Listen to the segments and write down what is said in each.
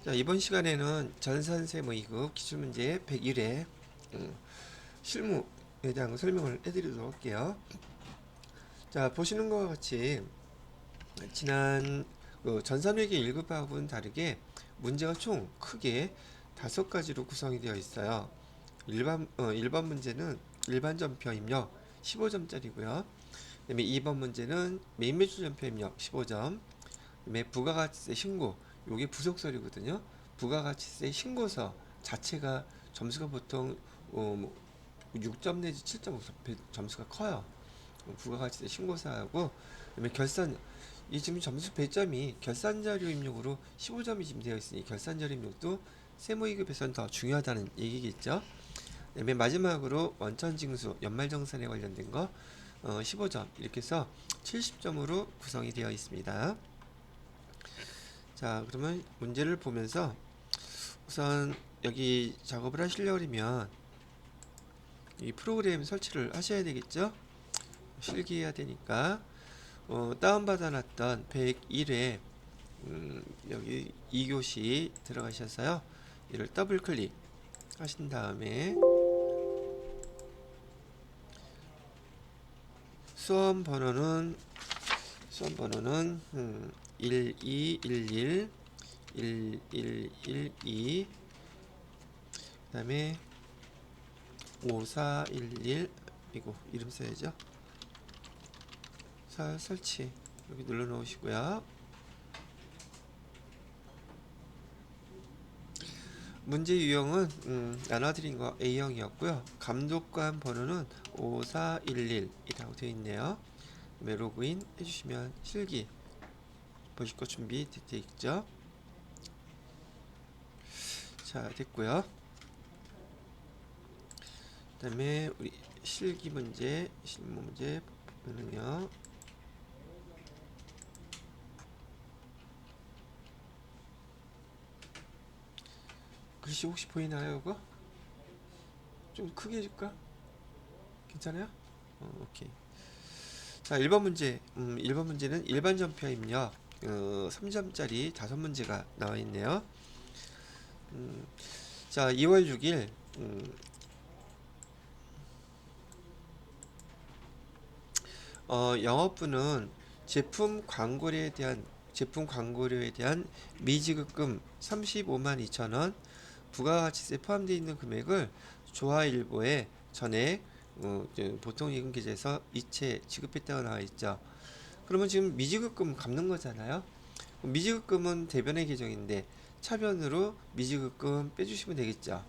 자, 이번 시간에는 전산세무이급 기출문제 101회 실무에 대한 설명을 해드리도록 할게요. 자, 보시는 것과 같이 지난 전산회계 1급하고는 다르게 문제가 총 크게 5가지로 구성이 되어 있어요. 1번 문제는 일반 전표 입력 15점짜리고요. 그다음에 2번 문제는 메인 매출 전표 입력 15점. 그다음에 부가가치세 신고, 요게 부속설이거든요. 부가가치세 신고서 자체가 점수가 보통 6점 내지 7점 점수가 커요. 부가가치세 신고서하고, 그다음에 결산, 이 지금 점수 배점이 결산자료 입력으로 15점이 지금 되어 있으니 결산자료 입력도 세무이급에서는 더 중요하다는 얘기겠죠. 맨 마지막으로 원천징수 연말정산에 관련된 거 15점, 이렇게 해서 70점으로 구성이 되어 있습니다. 자, 그러면 문제를 보면서 우선 여기 작업을 하시려면 이 프로그램 설치를 하셔야 되겠죠. 실기해야 되니까 다운받아 놨던 101회 여기 2교시 들어가셔서요, 이를 더블 클릭 하신 다음에 수험 번호는 1211 1112, 그 다음에 5411, 이거 이름 써야죠. 설치 여기 눌러 놓으시고요. 문제 유형은 나눠드린 거 A형이었고요. 감독관 번호는 5411이라고 되어 있네요. 로그인 해주시면 실기 보실 거 준비 되어 있죠. 자, 됐고요. 그 다음에 우리 실기 문제, 실무 문제 보면은요, 글씨 혹시 보이나요? 이거 좀 크게 해줄까? 괜찮아요? 오케이. 자, 1번 문제. 1번 문제는 일반 전표 입력 3점짜리 5문제가 나와 있네요. 자, 2월 6일 영업부는 제품 광고료에 대한 미지급금 35만 2천원, 부가가치세 포함되어 있는 금액을 조합일보에 전액 보통예금 계좌에서 이체 지급했다고 나와 있죠. 그러면 지금 미지급금 갚는 거잖아요. 미지급금은 대변의 계정인데 차변으로 미지급금 빼주시면 되겠죠.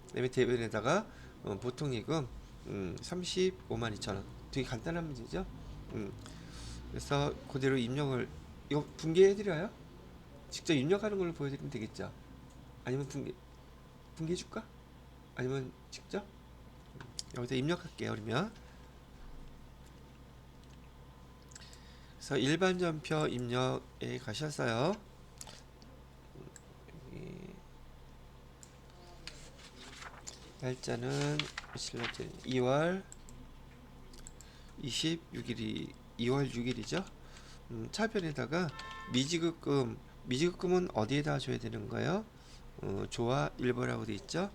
그다음에 대변에다가 보통예금 35만 2천원, 되게 간단한 문제죠. 그래서 그대로 입력을, 이거 분개해드려요? 직접 입력하는 걸로 보여드리면 되겠죠. 아니면 분개해줄까? 아니면 직접 여기다 입력할게요. 그러면 그래서 일반 전표 입력에 가셔서요, 날짜는 2월 26일이 2월 6일이죠. 차변에다가 미지급금은 어디에다 줘야 되는 거예요? 조합일보라고 돼 있죠.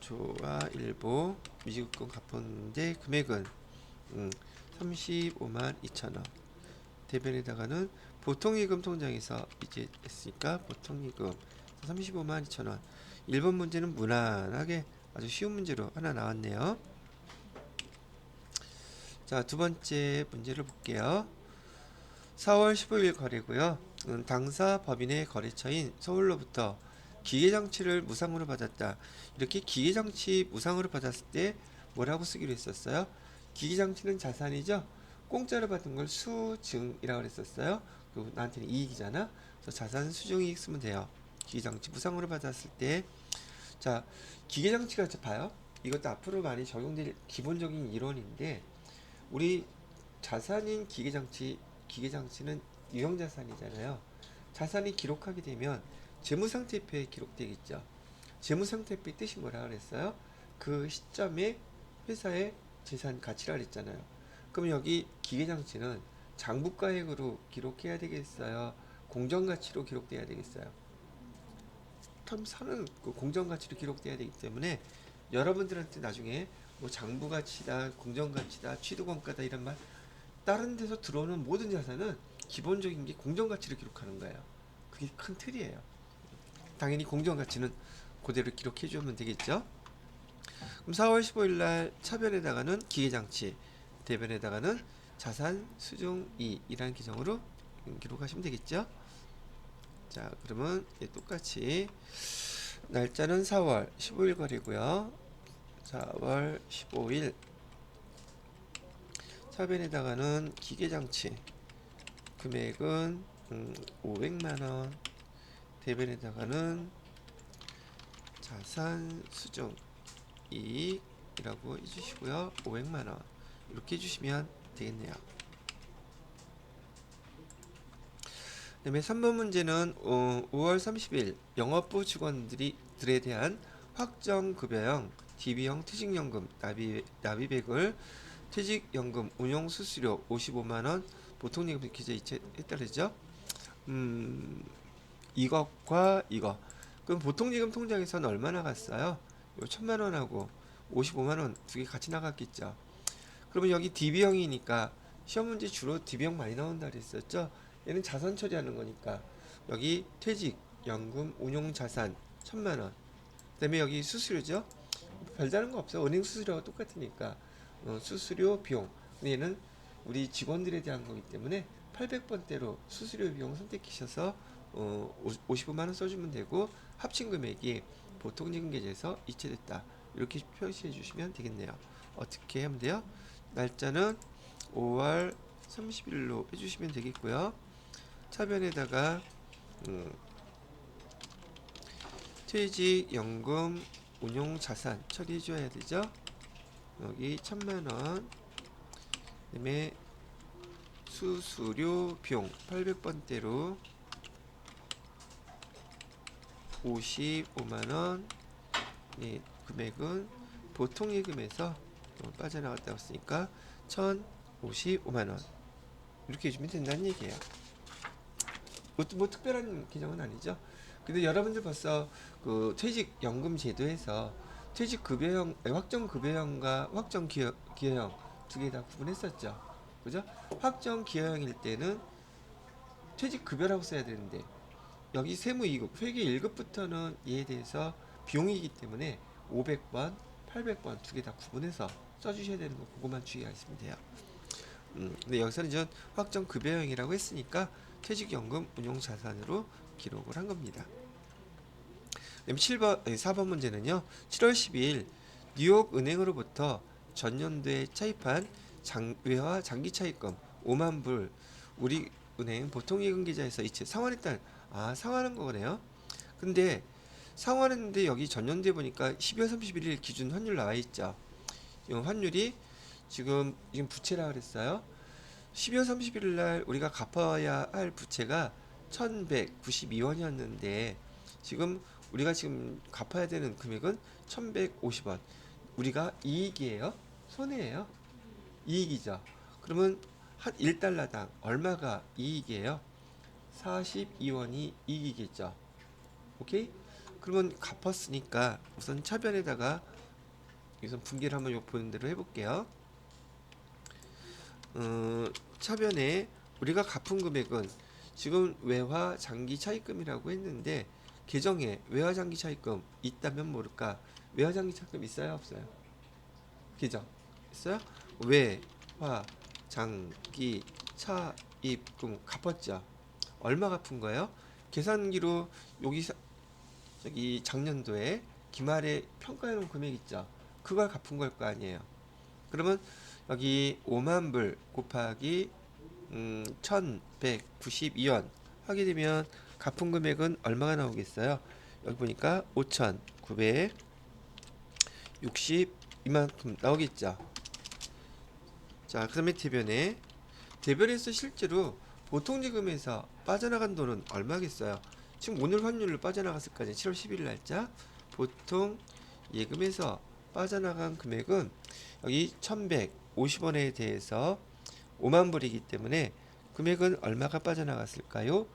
조합일보 미지급금 갚았는데 금액은 35만 2천원. 대변에다가는 보통예금 통장에서 이제 했으니까 보통예금 35만 2천원. 1번 문제는 무난하게 아주 쉬운 문제로 하나 나왔네요. 자, 두 번째 문제를 볼게요. 4월 15일 거래고요. 당사 법인의 거래처인 서울로부터 기계장치를 무상으로 받았다. 이렇게 기계장치 무상으로 받았을 때 뭐라고 쓰기로 했었어요? 기계장치는 자산이죠. 공짜로 받은 걸 수증이라고 그랬었어요. 그리고 나한테는 이익이잖아. 그래서 자산 수증이익 쓰면 돼요. 기계장치 무상으로 받았을 때, 자, 기계장치가 봐요. 이것도 앞으로 많이 적용될 기본적인 이론인데, 우리 자산인 기계장치는 유형자산이잖아요. 자산이 기록하게 되면 재무상태표에 기록되겠죠. 재무상태표의 뜻이 뭐라 그랬어요? 그 시점에 회사의 재산 가치라 그랬잖아요. 그럼 여기 기계장치는 장부가액으로 기록해야 되겠어요? 공정가치로 기록돼야 되겠어요. 텀4는 그 공정가치로 기록돼야 되기 때문에 여러분들한테 나중에 뭐 장부가치다, 공정가치다, 취득원가다 이런 말 다른 데서 들어오는 모든 자산은 기본적인 게 공정가치를 기록하는 거예요. 그게 큰 틀이에요. 당연히 공정가치는 그대로 기록해 주면 되겠죠. 그럼 4월 15일 날 차변에다가는 기계장치, 대변에다가는 자산 수중 2이라는 기정으로 기록하시면 되겠죠. 자, 그러면 똑같이 날짜는 4월 15일 거리고요. 4월 15일 차변에다가는 기계장치 금액은 500만원, 대변에다가는 자산 수중 이익이라고 해주시고요. 500만원 이렇게 해주시면 되겠네요. 그 다음에 3번 문제는 5월 30일 영업부 직원들에 대한 확정급여형 DB형 퇴직연금 납입액을 퇴직연금 운용수수료 55만원 보통예금 기재 이체했다르죠. 이것과 이거 그럼 보통예금 통장에서는 얼마 나갔어요? 요 1000만원하고 55만원 두 개 같이 나갔겠죠. 그러면 여기 DB형이니까 시험 문제 주로 DB형 많이 나온다 그랬었죠. 얘는 자산 처리하는 거니까 여기 퇴직, 연금, 운용자산 1000만원 그 다음에 여기 수수료죠. 별다른 거 없어요. 은행 수수료가 똑같으니까 수수료 비용 얘는 우리 직원들에 대한 거기 때문에 800번대로 수수료 비용 선택하셔서 55만원 써주면 되고 합친 금액이 보통예금 계좌에서 이체됐다 이렇게 표시해 주시면 되겠네요. 어떻게 하면 돼요? 날짜는 5월 30일로 해주시면 되겠고요. 차변에다가 퇴직연금 운용자산 처리해 줘야 되죠. 여기 1000만원 그 다음에 수수료 비용 800번대로 55만원 네, 금액은 보통예금에서 빠져나갔다고 했으니까 1055만원 이렇게 해주면 된다는 얘기예요. 그것도 뭐 특별한 기정은 아니죠. 근데 여러분들 벌써 그 퇴직연금 제도에서 퇴직급여형, 확정급여형과 확정기여형 두 개 다 구분했었죠. 그죠? 확정기여형일 때는 퇴직급여라고 써야 되는데 여기 세무 2급, 회계 1급부터는 이에 대해서 비용이기 때문에 500번, 800번 두 개 다 구분해서 써주셔야 되는 거 그것만 주의하시면 돼요. 근데 여기서는 전 확정급여형이라고 했으니까 퇴직연금 운용자산으로 기록을 한 겁니다. 4번 문제는요. 7월 12일 뉴욕 은행으로부터 전년도에 차입한 외화 장기 차입금 5만 불 우리 은행 보통예금 계좌에서 이체 상환했다는 상환한 거네요. 근데 상환했는데 여기 전년도에 보니까 12월 31일 기준 환율 나와 있죠. 환율이 지금 부채라 그랬어요. 12월 31일 날 우리가 갚아야 할 부채가 1192원이었는데 지금 우리가 지금 갚아야 되는 금액은 1150원. 우리가 이익이에요? 손해예요? 이익이죠. 그러면 한 1달러당 얼마가 이익이에요? 42원이 이익이겠죠. 오케이? 그러면 갚았으니까 우선 차변에다가 우선 분기를 한번 보는 대로 해볼게요. 차변에 우리가 갚은 금액은 지금 외화 장기 차입금이라고 했는데 계정에 외화 장기 차입금 있다면 모를까? 외화 장기 차입금 있어요, 없어요? 계정 있어요? 외화 장기 차입금 갚았죠. 얼마 갚은 거예요? 계산기로 저기 작년도에 기말에 평가해 놓은 금액 있죠. 그걸 갚은 걸 거 아니에요. 그러면 여기 5만 불 곱하기 1192원 하게 되면 갚은 금액은 얼마가 나오겠어요? 여기 보니까 5,960 이만큼 나오겠죠. 자, 그 다음에 대변에서 실제로 보통예금에서 빠져나간 돈은 얼마겠어요? 지금 오늘 환율로 빠져나갔을 거 아니에요. 7월 11일 날짜 보통 예금에서 빠져나간 금액은 여기 1150원에 대해서 5만 불이기 때문에 금액은 얼마가 빠져나갔을까요?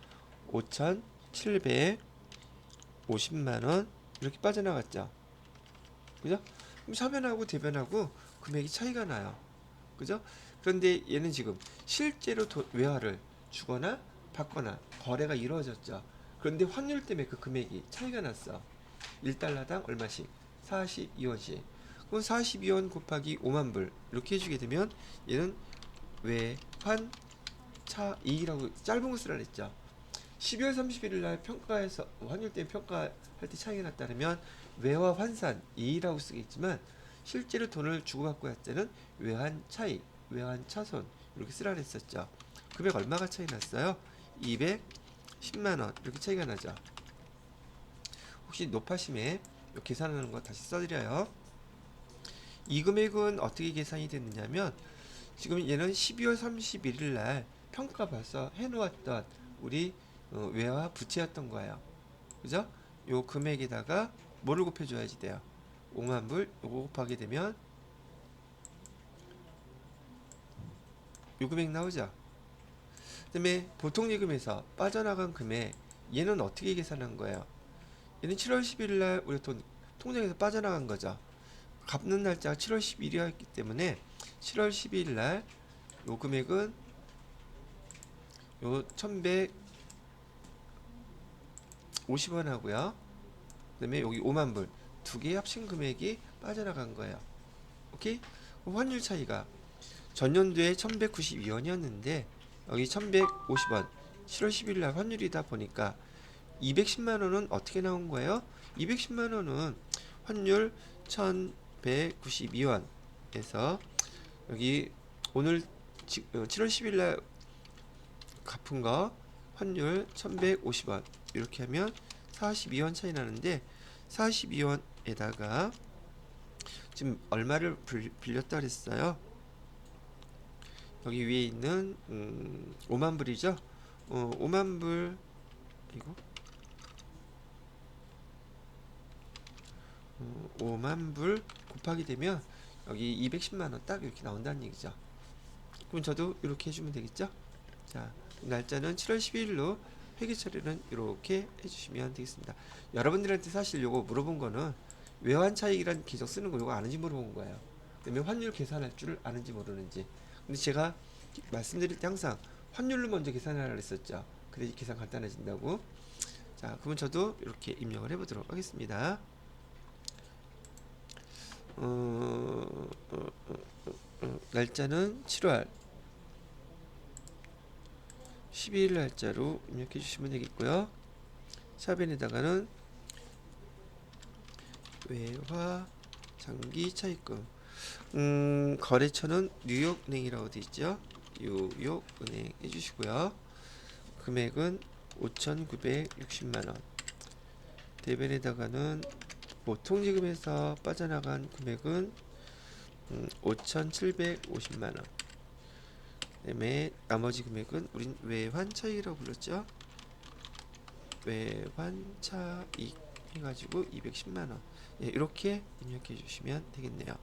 5,750만원 이렇게 빠져나갔죠. 그죠? 그럼 서변하고 대변하고 금액이 차이가 나요. 그죠? 그런데 얘는 지금 실제로 외화를 주거나 받거나 거래가 이루어졌죠. 그런데 환율 때문에 그 금액이 차이가 났어. 1달러당 얼마씩? 42원씩. 그럼 42원 곱하기 5만 불 이렇게 해주게 되면 얘는 외환 차익이라고 짧은 거 쓰라 그랬죠. 12월 31일 날 평가에서 환율 때문에 평가할 때 차이가 났다면 외화 환산 이익이라고 쓰겠지만 실제로 돈을 주고받고 할 때는 외환 차익, 외환 차손 이렇게 쓰라 그랬었죠. 금액 얼마가 차이 났어요? 210만원 이렇게 차이가 나죠. 혹시 높아심에 계산하는 거 다시 써드려요. 이 금액은 어떻게 계산이 됐느냐면 지금 얘는 12월 31일 날 평가 벌써 해놓았던 우리 외화 부채였던 거예요. 그죠? 요 금액에다가 뭐를 곱해줘야지 돼요? 5만 불 요거 곱하게 되면 요 금액 나오죠? 그 다음에 보통 예금에서 빠져나간 금액 얘는 어떻게 계산한 거예요? 얘는 7월 11일 날 우리 돈 통장에서 빠져나간 거죠. 갚는 날짜가 7월 10일이었기 때문에 7월 12일 날 요 금액은 요 1150원 하고요. 그 다음에 여기 5만 불 두 개 합친 금액이 빠져나간 거예요. 오케이? 환율 차이가 전년도에 1192원이었는데 여기 1150원 7월 10일 날 환율이다 보니까 210만원은 어떻게 나온 거예요? 210만원은 환율 1192원에서 여기 오늘 7월 10일 날 갚은 거 환율 1150원 이렇게 하면 42원 차이 나는데 42원에다가 지금 얼마를 빌렸다 그랬어요? 여기 위에 있는 5만 불이죠? 5만 불 이거 5만 불 곱하기 되면 여기 210만원 딱 이렇게 나온다는 얘기죠. 그럼 저도 이렇게 해주면 되겠죠? 자, 날짜는 7월 12일로 회계 처리는 이렇게 해주시면 되겠습니다. 여러분들한테 사실 요거 물어본 거는 외환 차익이란 계속 쓰는 거 요거 아는지 물어본 거예요. 그다음에 환율 계산할 줄 아는지 모르는지. 근데 제가 말씀드릴 때 항상 환율로 먼저 계산하라 그랬었죠. 그래야 계산 간단해진다고. 자, 그러면 저도 이렇게 입력을 해보도록 하겠습니다. 날짜는 7월 12일 날짜로 입력해 주시면 되겠고요. 샵에다가는 외화 장기 차입금 거래처는 뉴욕은행이라고 되어 있죠. 뉴욕은행 해주시고요. 금액은 5,960만원. 대변에다가는 보통지급에서 빠져나간 금액은 5,750만원. 그다음에 나머지 금액은 우린 외환 차익이라고 불렀죠. 외환 차익 해가지고 210만원. 예, 이렇게 입력해 주시면 되겠네요.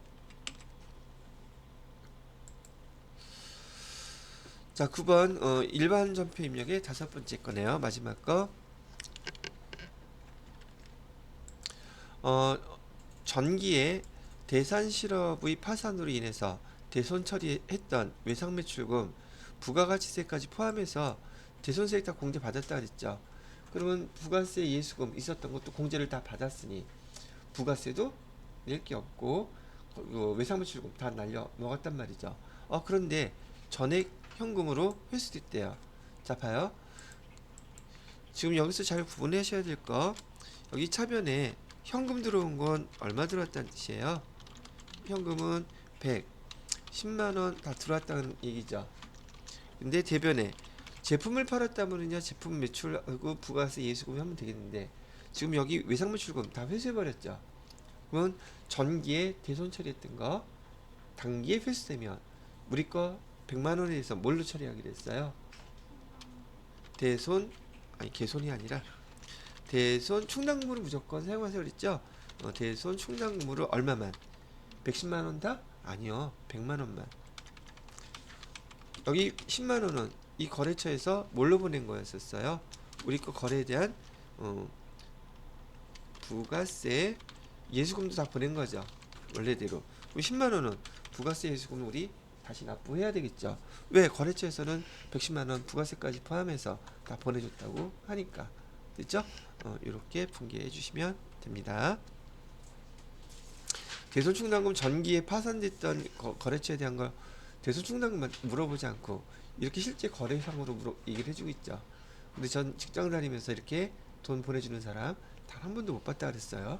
자, 9번 일반 전표 입력의 다섯 번째 거네요. 마지막 거. 전기에 대산 실업의 파산으로 인해서 대손 처리했던 외상 매출금 부가가치세까지 포함해서 대손세액 다 공제 받았다 그랬죠. 그러면 부가세 예수금 있었던 것도 공제를 다 받았으니 부가세도 낼 게 없고 외상 매출금 다 날려 먹었단 말이죠. 그런데 전액 현금으로 회수됐대요. 자, 봐요. 지금 여기서 잘 구분하셔야 될 거, 여기 차변에 현금 들어온 건 얼마 들어왔다는 뜻이에요? 현금은 110만원 다 들어왔다는 얘기죠. 근데 대변에 제품을 팔았다면은요, 제품 매출하고 부가세 예수금 하면 되겠는데 지금 여기 외상 매출금 다 회수해버렸죠. 그러면 전기에 대손 처리했던 거 단기에 회수되면 우리 거 100만원에 대해서 뭘로 처리하기로 했어요? 개손이 아니라 대손 충당금으로 무조건 사용하세요 그랬죠? 대손 충당금으로 얼마만? 110만원 다? 아니요, 100만원만. 여기 10만원은 이 거래처에서 뭘로 보낸 거였었어요? 우리 거 거래에 대한 부가세 예수금도 다 보낸 거죠. 원래대로. 그럼 10만 원은 부가세 예수금 우리 다시 납부해야 되겠죠. 왜? 거래처에서는 110만 원 부가세까지 포함해서 다 보내줬다고 하니까. 됐죠? 이렇게 분개해 주시면 됩니다. 대손충당금 전기에 파산됐던 거래처에 대한 걸 대손충당금만 물어보지 않고 이렇게 실제 거래상으로 얘기를 해주고 있죠. 근데 전 직장 다니면서 이렇게 돈 보내주는 사람 단 한 번도 못 봤다 그랬어요.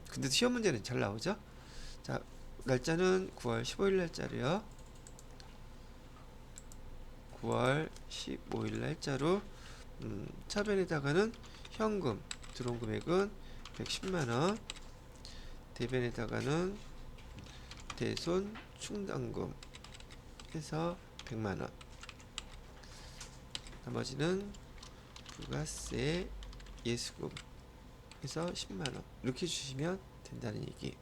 근데 시험 문제는 잘 나오죠. 자, 날짜는 9월 15일 날짜로요. 9월 15일 날짜로 차변에다가는 현금 들어온 금액은 110만원, 대변에다가는 대손 충당금 해서 100만원, 나머지는 부가세 예수금 해서 10만원 이렇게 주시면 된다는 얘기.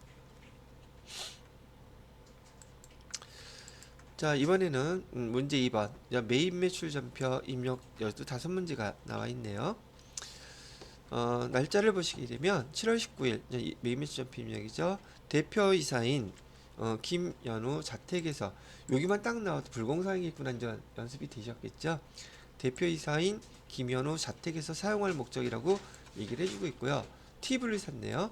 자, 이번에는 문제 2번 매입 매출 전표 입력 15문제가 나와 있네요. 날짜를 보시게 되면 7월 19일 매입 매출 전표 입력이죠. 대표이사인 김연우 자택에서 여기만 딱 나와도 불공사이겠구나 이제 연습이 되셨겠죠. 대표이사인 김연우 자택에서 사용할 목적이라고 얘기를 해주고 있고요. 팁을 샀네요.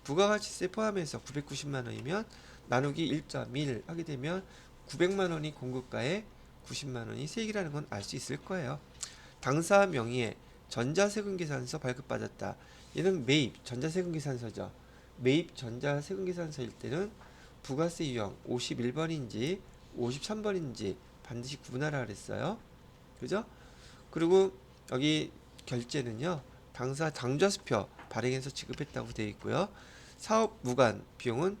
부가가치세 포함해서 990만원이면 나누기 1.1 하게 되면 900만원이 공급가에 90만원이 세액이라는 건 알 수 있을 거예요. 당사 명의의 전자세금계산서 발급받았다. 얘는 매입 전자세금계산서죠. 매입 전자세금계산서일 때는 부가세 유형 51번인지 53번인지 반드시 구분하라 그랬어요. 그죠? 그리고 여기 결제는요. 당사 당좌수표 발행해서 지급했다고 되어 있고요. 사업 무관 비용은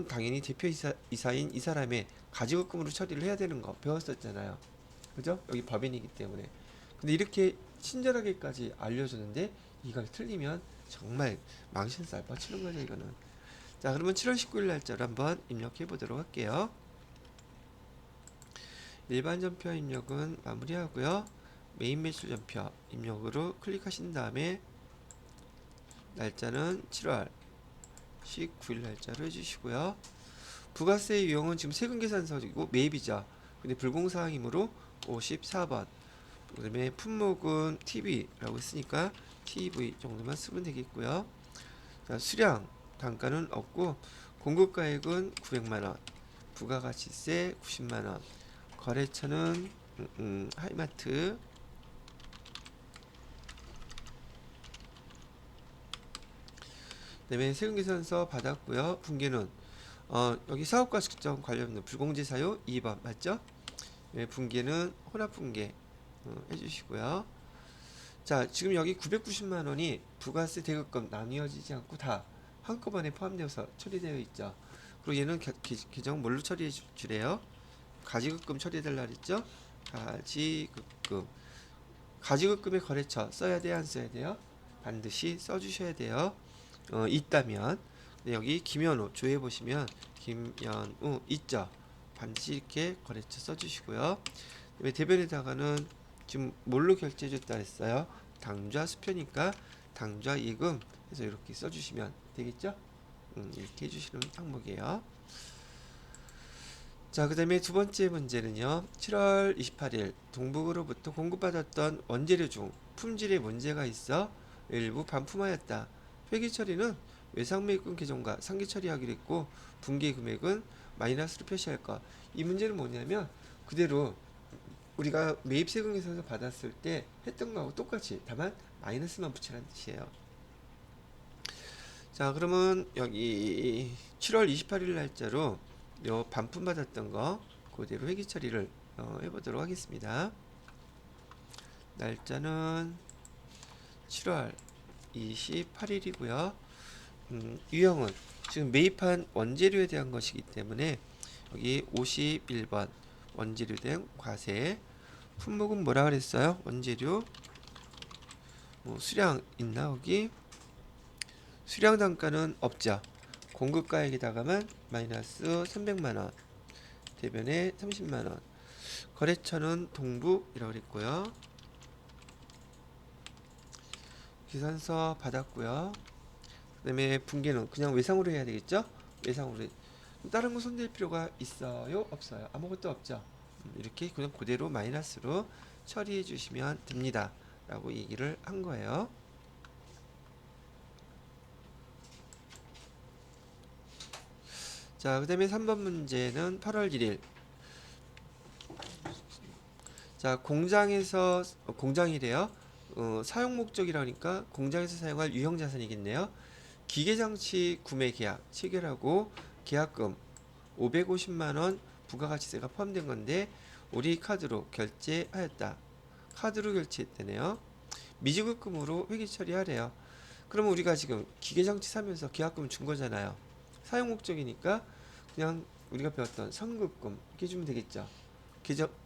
당연히 대표이사인 이 사람의 가지급금으로 처리를 해야 되는 거 배웠었잖아요. 그죠? 여기 법인이기 때문에. 근데 이렇게 친절하게까지 알려주는데 이걸 틀리면 정말 망신살 뻗치는 거죠, 이거는. 자, 그러면 7월 19일 날짜로 한번 입력해 보도록 할게요. 일반 전표 입력은 마무리하고요. 메인 매출 전표 입력으로 클릭하신 다음에 날짜는 7월 19일 날짜로 해주시고요. 부가세 유형은 지금 세금계산서이고 매입이죠. 근데 불공사항이므로 54번. 그 다음에 품목은 TV라고 했으니까 TV 정도만 쓰면 되겠고요. 자, 수량 단가는 없고 공급가액은 900만원, 부가가치세 90만원, 거래처는 하이마트, 그 다음에 세금계산서 받았고요. 분기는 여기 사업가 측정 관련된 불공제 사유 2번 맞죠? 네, 분기는 혼합분기 해주시고요. 자, 지금 여기 990만원이 부가세 대급금 나뉘어지지 않고 다 한꺼번에 포함되어서 처리되어 있죠. 그리고 얘는 계정 뭘로 처리해 주래요? 가지급금 처리해달라 그랬죠? 가지급금의 거래처 써야 돼요? 안 써야 돼요? 반드시 써주셔야 돼요. 있다면. 여기 김연우 조회 보시면 김연우 있죠? 반드시 이렇게 거래처 써주시고요. 대변에다가는 지금 뭘로 결제해줬다 했어요? 당좌 수표니까 당좌 예금 해서 이렇게 써주시면 되겠죠? 이렇게 해주시는 항목이에요. 자, 그 다음에 두 번째 문제는요. 7월 28일 동북으로부터 공급받았던 원재료 중 품질에 문제가 있어 일부 반품하였다. 회계 처리는 외상매입금 계정과 상기 처리하기로 했고 분기 금액은 마이너스로 표시할 것. 이 문제는 뭐냐면 그대로 우리가 매입세금계산서 받았을 때 했던 거하고 똑같이 다만 마이너스만 붙이라는 뜻이에요. 자, 그러면 여기 7월 28일 날짜로 요 반품 받았던 거 그대로 회계 처리를 해보도록 하겠습니다. 날짜는 7월 28일이고요. 유형은 지금 매입한 원재료에 대한 것이기 때문에 여기 51번 원재료 된 과세. 품목은 뭐라 그랬어요? 원재료 수량 있나 여기? 수량 단가는 없죠. 공급가액에다가만 마이너스 300만원, 대변에 30만원, 거래처는 동북이라고 그랬고요. 계산서 받았고요. 그다음에 분계는 그냥 외상으로 해야 되겠죠? 외상으로. 다른 거 손댈 필요가 있어요? 없어요? 아무것도 없죠. 이렇게 그냥 그대로 마이너스로 처리해 주시면 됩니다. 라고 얘기를 한 거예요. 자, 그 다음에 3번 문제는 8월 1일. 자, 공장에서, 공장이래요. 사용 목적이라니까 공장에서 사용할 유형자산이겠네요. 기계장치 구매 계약 체결하고 계약금 550만원 부가가치세가 포함된 건데 우리 카드로 결제하였다. 카드로 결제했다네요. 미지급금으로 회계 처리하래요. 그러면 우리가 지금 기계장치 사면서 계약금 준 거잖아요. 사용 목적이니까 그냥 우리가 배웠던 선급금 이렇게 주면 되겠죠.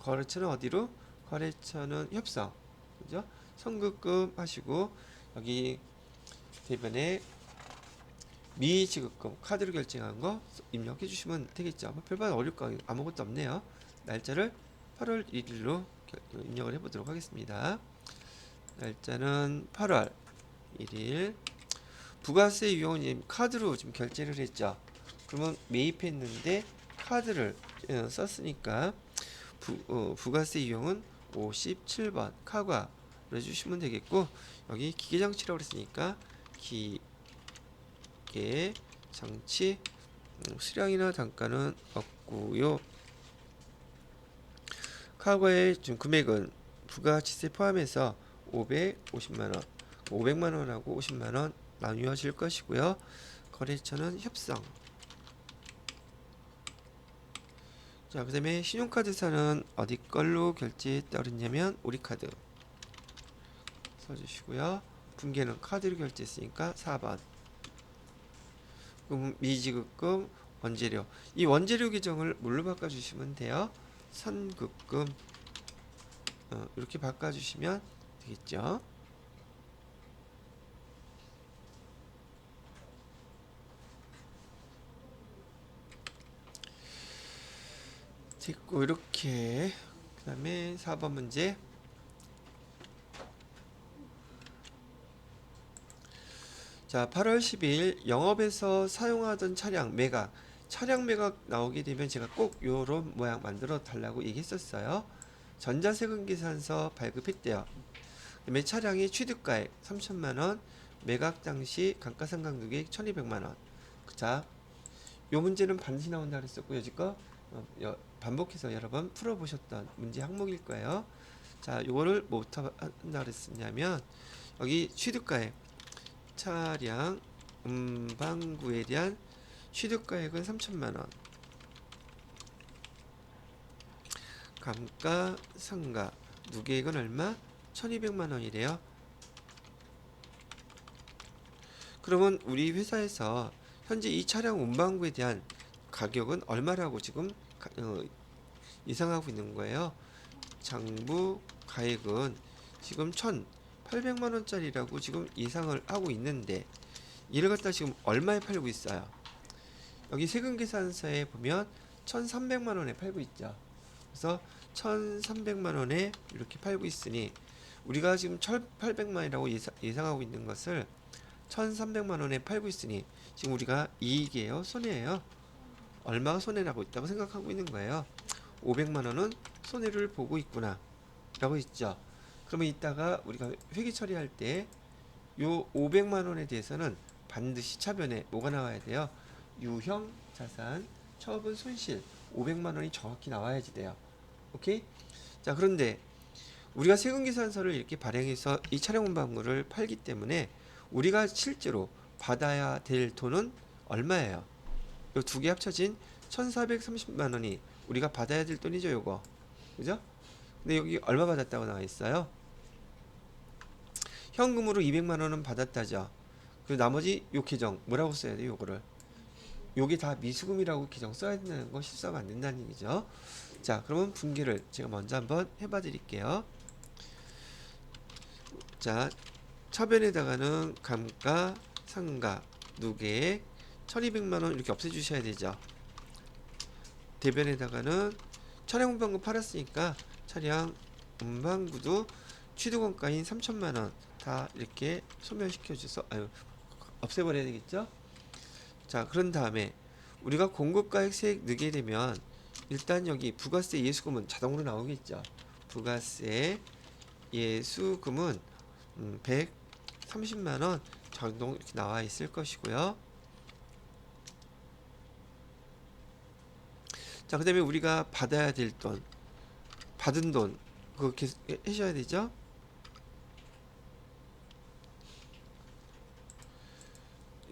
거래처는 어디로? 거래처는 협상. 그죠? 선급금 하시고 여기 대변에 미지급금 카드로 결제한 거 입력해 주시면 되겠죠. 별반 어려울 거 아무것도 없네요. 날짜를 8월 1일로 입력을 해보도록 하겠습니다. 날짜는 8월 1일. 부가세 유형은 카드로 지금 결제를 했죠. 그러면 매입했는데 카드를 썼으니까 부가세 유형은 57번 카과를 해주시면 되겠고, 여기 기계장치라고 그랬으니까 기계장치 수량이나 단가는 없고요. 카과의 지금 금액은 부가가치세 포함해서 550만원, 500만원하고 50만원 나뉘어질 것이고요. 거래처는 협상. 자, 그 다음에 신용카드사는 어디 걸로 결제했다 그랬냐면 우리카드 써주시고요. 분계는 카드로 결제했으니까 4번. 그럼 미지급금, 원재료. 이 원재료 계정을 뭘로 바꿔주시면 돼요? 선급금. 이렇게 바꿔주시면 되겠죠. 됐고, 이렇게. 그 다음에 4번 문제. 자, 8월 10일 영업에서 사용하던 차량 매각. 차량 매각 나오게 되면 제가 꼭 요런 모양 만들어 달라고 얘기했었어요. 전자세금 계산서 발급했대요. 그다음에 차량의 취득가액 3천만원, 매각 당시 감가상각누계액 1200만원. 자, 요 문제는 반드시 나온다 그랬었고 여지껏 반복해서 여러 번 풀어보셨던 문제 항목일 거예요. 자, 요거를 뭐부터 한다 그랬었냐면 여기 취득가액, 차량 음반구에 대한 취득가액은 3천만원, 감가상각 누계액은 얼마? 1200만원이래요. 그러면 우리 회사에서 현재 이 차량 운반구에 대한 가격은 얼마라고 지금 예상하고 있는 거예요. 장부 가액은 지금 1,800만원짜리라고 지금 예상을 하고 있는데 이를 갖다 지금 얼마에 팔고 있어요? 여기 세금계산서에 보면 1,300만원에 팔고 있죠. 그래서 1,300만원에 이렇게 팔고 있으니 우리가 지금 1,800만이라고 예상하고 있는 것을 1,300만원에 팔고 있으니 지금 우리가 이익이에요? 손해예요? 얼마가 손해나고 있다고 생각하고 있는 거예요. 500만원은 손해를 보고 있구나 라고 했죠. 그러면 이따가 우리가 회계 처리할 때 요 500만원에 대해서는 반드시 차변에 뭐가 나와야 돼요? 유형 자산 처분 손실 500만원이 정확히 나와야지 돼요. 오케이? 자, 그런데 우리가 세금계산서를 이렇게 발행해서 이 차량 운반물을 팔기 때문에 우리가 실제로 받아야 될 돈은 얼마예요? 요 두 개 합쳐진 1,430만원이 우리가 받아야 될 돈이죠, 요거. 그죠? 근데 여기 얼마 받았다고 나와 있어요? 현금으로 200만원은 받았다죠. 그리고 나머지 요 계정 뭐라고 써야 돼요, 요거를? 요게 다 미수금이라고 계정 써야 된다는 거 실수하면 안 된다는 얘기죠. 자, 그러면 분기를 제가 먼저 한번 해봐 드릴게요. 자, 차변에다가는 감가, 상가, 누계액 1200만원 이렇게 없애주셔야 되죠. 대변에다가는 차량 운반구 팔았으니까 차량 운반구도 취득원가인 3천만 원 다 이렇게 소멸시켜 줘서 없애버려야 되겠죠. 자, 그런 다음에 우리가 공급가액 세액 넣게 되면 일단 여기 부가세 예수금은 자동으로 나오겠죠. 부가세 예수금은 130만 원 자동 이렇게 나와 있을 것이고요. 자, 그다음에 우리가 받아야 될 돈, 받은 돈 그거 계속 하셔야 되죠.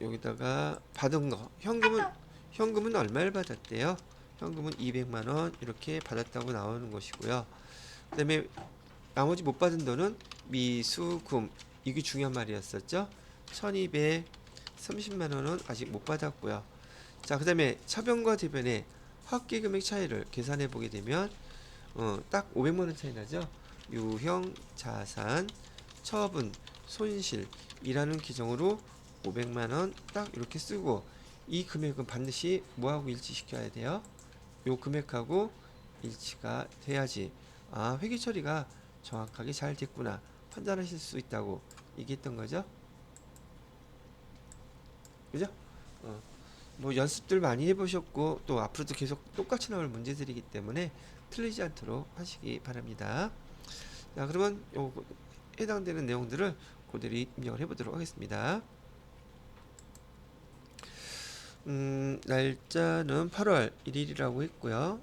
여기다가 받은 거 현금은 얼마를 받았대요? 현금은 200만 원 이렇게 받았다고 나오는 것이고요. 그다음에 나머지 못 받은 돈은 미수금, 이게 중요한 말이었었죠. 1230만 원은 아직 못 받았고요. 자, 그다음에 차변과 대변의 합계 금액 차이를 계산해 보게 되면 딱 500만 원 차이 나죠. 유형 자산 처분 손실이라는 규정으로 500만 원 딱 이렇게 쓰고, 이 금액은 반드시 뭐하고 일치시켜야 돼요? 요 금액하고 일치가 돼야지 회계 처리가 정확하게 잘 됐구나 판단하실 수 있다고 얘기했던 거죠. 그죠? 뭐 연습들 많이 해보셨고 또 앞으로도 계속 똑같이 나올 문제들이기 때문에 틀리지 않도록 하시기 바랍니다. 자, 그러면 요 해당되는 내용들을 그대로 입력을 해보도록 하겠습니다. 날짜는 8월 1일이라고 했고요.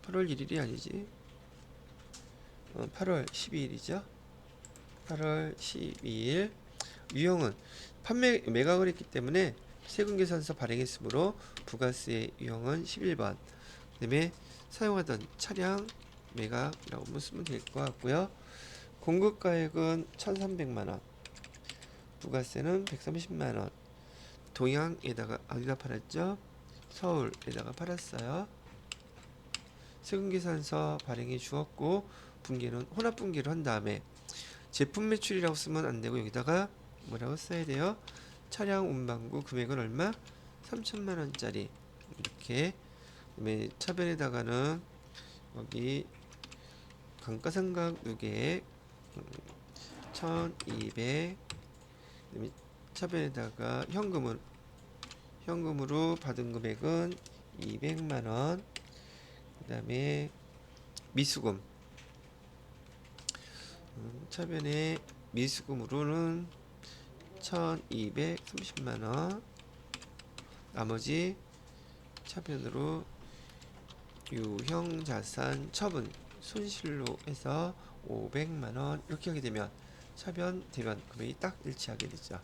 8월 1일이 아니지. 8월 12일이죠. 8월 12일. 유형은 판매 매각을 했기 때문에 세금계산서 발행했으므로 부가세 유형은 11번. 그다음에 사용하던 차량 매각이라고 쓰면 될 것 같고요. 공급가액은 1,300만 원. 부가세는 130만 원. 동양에다가 어디다 팔았죠? 서울에다가 팔았어요. 세금계산서 발행해 주었고 분기는 혼합 분기를 한 다음에 제품 매출이라고 쓰면 안 되고 여기다가 뭐라고 써야 돼요? 차량 운반구 금액은 얼마? 3천만 원짜리 이렇게. 그다음에 차변에다가는 여기 감가상각 누계 1,200. 그다음에 차변에다가 현금으로 받은 금액은 200만 원. 그다음에 미수금 차변에 미수금으로는 1,230만 원. 나머지 차변으로 유형 자산 처분 손실로 해서 500만 원 이렇게 하게 되면 차변 대변 금액이 딱 일치하게 되죠.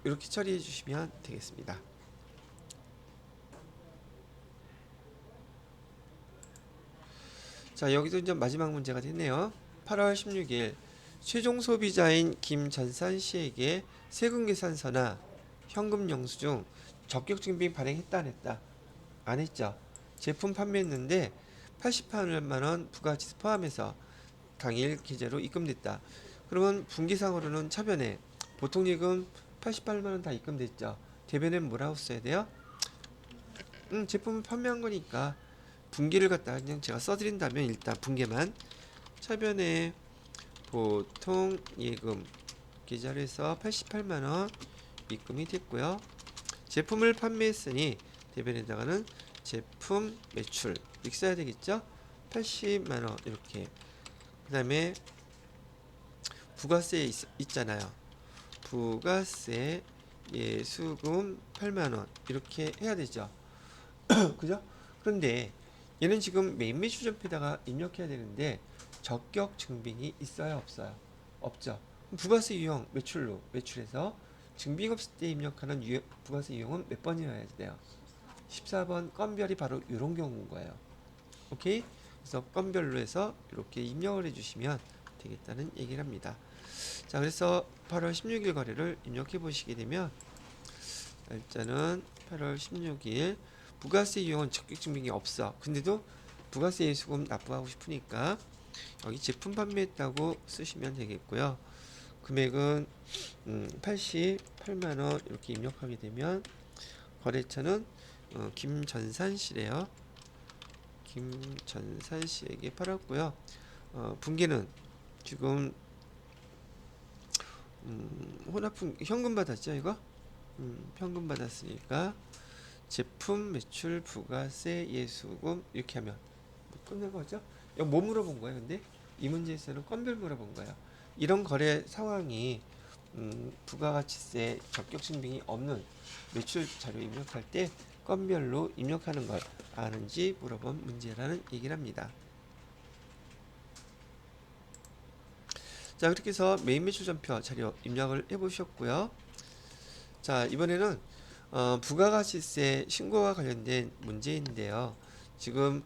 이렇게 처리해 주시면 되겠습니다. 자, 여기도 이제 마지막 문제가 됐네요. 8월 16일 최종 소비자인 김전산 씨에게 세금계산서나 현금 영수증 적격증빙 발행했다 안 했다? 안 했죠. 제품 판매했는데 88만 원 부가가치 포함해서 당일 계좌로 입금됐다. 그러면 분기상으로는 차변에 보통 예금 88만 원 다 입금됐죠. 대변엔 뭐라고 써야 돼요? 제품을 판매한 거니까 분기를 갖다 그냥 제가 써드린다면 일단 분기만 차변에 보통 예금 계좌로 해서 88만 원 입금이 됐고요. 제품을 판매했으니 대변에다가는 제품 매출 이렇게 써야 되겠죠. 80만 원 이렇게. 그 다음에 부가세 있잖아요. 부가세 예수금 8만 원 이렇게 해야 되죠. 그죠? 그런데 얘는 지금 메인 매출점표에다가 입력해야 되는데 적격 증빙이 있어요, 없어요? 없죠. 부가세 유형 매출해서 증빙 없을 때 입력하는 부가세 유형은 몇 번이어야 돼요? 14번 건별이 바로 이런 경우인 거예요. 오케이? 그래서 건별로 해서 이렇게 입력을 해주시면 되겠다는 얘기를 합니다. 자, 그래서 8월 16일 거래를 입력해 보시게 되면 날짜는 8월 16일. 부가세 유형은 적격 증빙이 없어. 근데도 부가세 예수금 납부하고 싶으니까 여기 제품 판매했다고 쓰시면 되겠고요. 금액은 88만 원 이렇게 입력하게 되면 거래처는 김전산 씨래요. 김전산 씨에게 팔았고요. 분기는 지금 혼합분 현금 받았죠, 이거? 현금 받았으니까 제품 매출 부가세 예수금 이렇게 하면 끝낸 거죠? 이거 뭐 물어본 거예요, 근데? 이 문제에서는 건별 물어본 거예요. 이런 거래 상황이 부가가치세 적격 증빙이 없는 매출 자료 입력할 때 건별로 입력하는 걸 아는지 물어본 문제라는 얘기를 합니다. 자, 그렇게 해서 메인 매출 전표 자료 입력을 해보셨고요. 자, 이번에는 부가가치세 신고와 관련된 문제인데요. 지금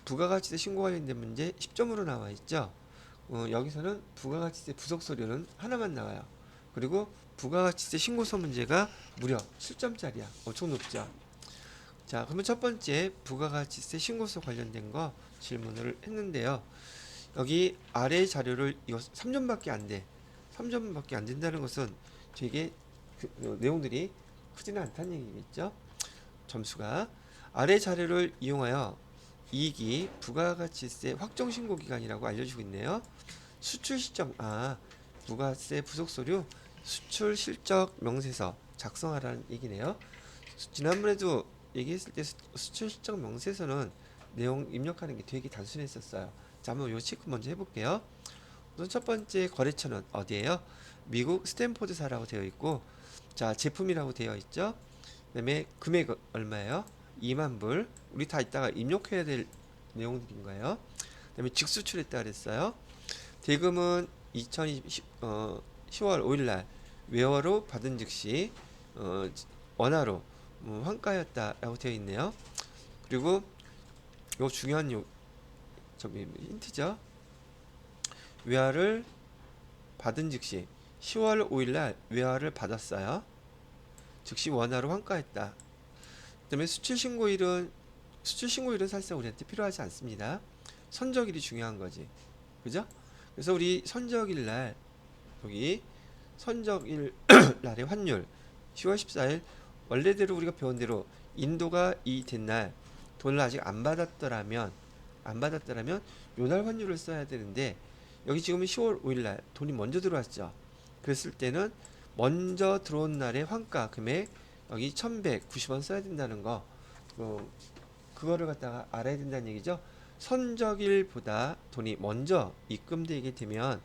부가가치세 신고 관련된 문제 10점으로 나와 있죠. 여기서는 부가가치세 부속 서류는 하나만 나와요. 그리고 부가가치세 신고서 문제가 무려 7점짜리야. 엄청 높죠. 자, 그러면 첫 번째 부가가치세 신고서 관련된 거 질문을 했는데요. 여기 아래 자료를 이거 3점밖에 안 돼. 3점밖에 안 된다는 것은 되게 내용들이 크지는 않다는 얘기겠죠. 점수가 아래 자료를 이용하여 이익이 부가가치세 확정 신고 기간이라고 알려주고 있네요. 수출 시점 부가세 부속 서류 수출 실적 명세서 작성하라는 얘기네요. 지난번에도 얘기했을 때 수출 실적 명세서는 내용 입력하는 게 되게 단순했었어요. 자, 한번 요 체크 먼저 해볼게요. 우선 첫 번째 거래처는 어디예요? 미국 스탠포드사라고 되어 있고, 자, 제품이라고 되어 있죠. 그다음에 금액 얼마예요? 2만 불. 우리 다 이따가 입력해야 될 내용들인 거예요. 그다음에 직수출했다 그랬어요. 대금은 2020 10월 5일 날 외화로 받은 즉시 원화로 환가였다라고 되어 있네요. 그리고 요 중요한 저기 힌트죠. 외화를 받은 즉시 10월 5일 날 외화를 받았어요. 즉시 원화로 환가했다. 그다음에 수출신고일은 사실상 우리한테 필요하지 않습니다. 선적일이 중요한 거지. 그죠? 그래서 우리 선적일 날 여기 선적일 날의 환율 10월 14일 원래대로 우리가 배운 대로 인도가 이 된 날 돈을 아직 안 받았더라면 요날 환율을 써야 되는데 여기 지금은 10월 5일 날 돈이 먼저 들어왔죠. 그랬을 때는 먼저 들어온 날의 환가 금액 여기 1190원 써야 된다는 거 그거를 갖다가 알아야 된다는 얘기죠. 선적일보다 돈이 먼저 입금되게 되면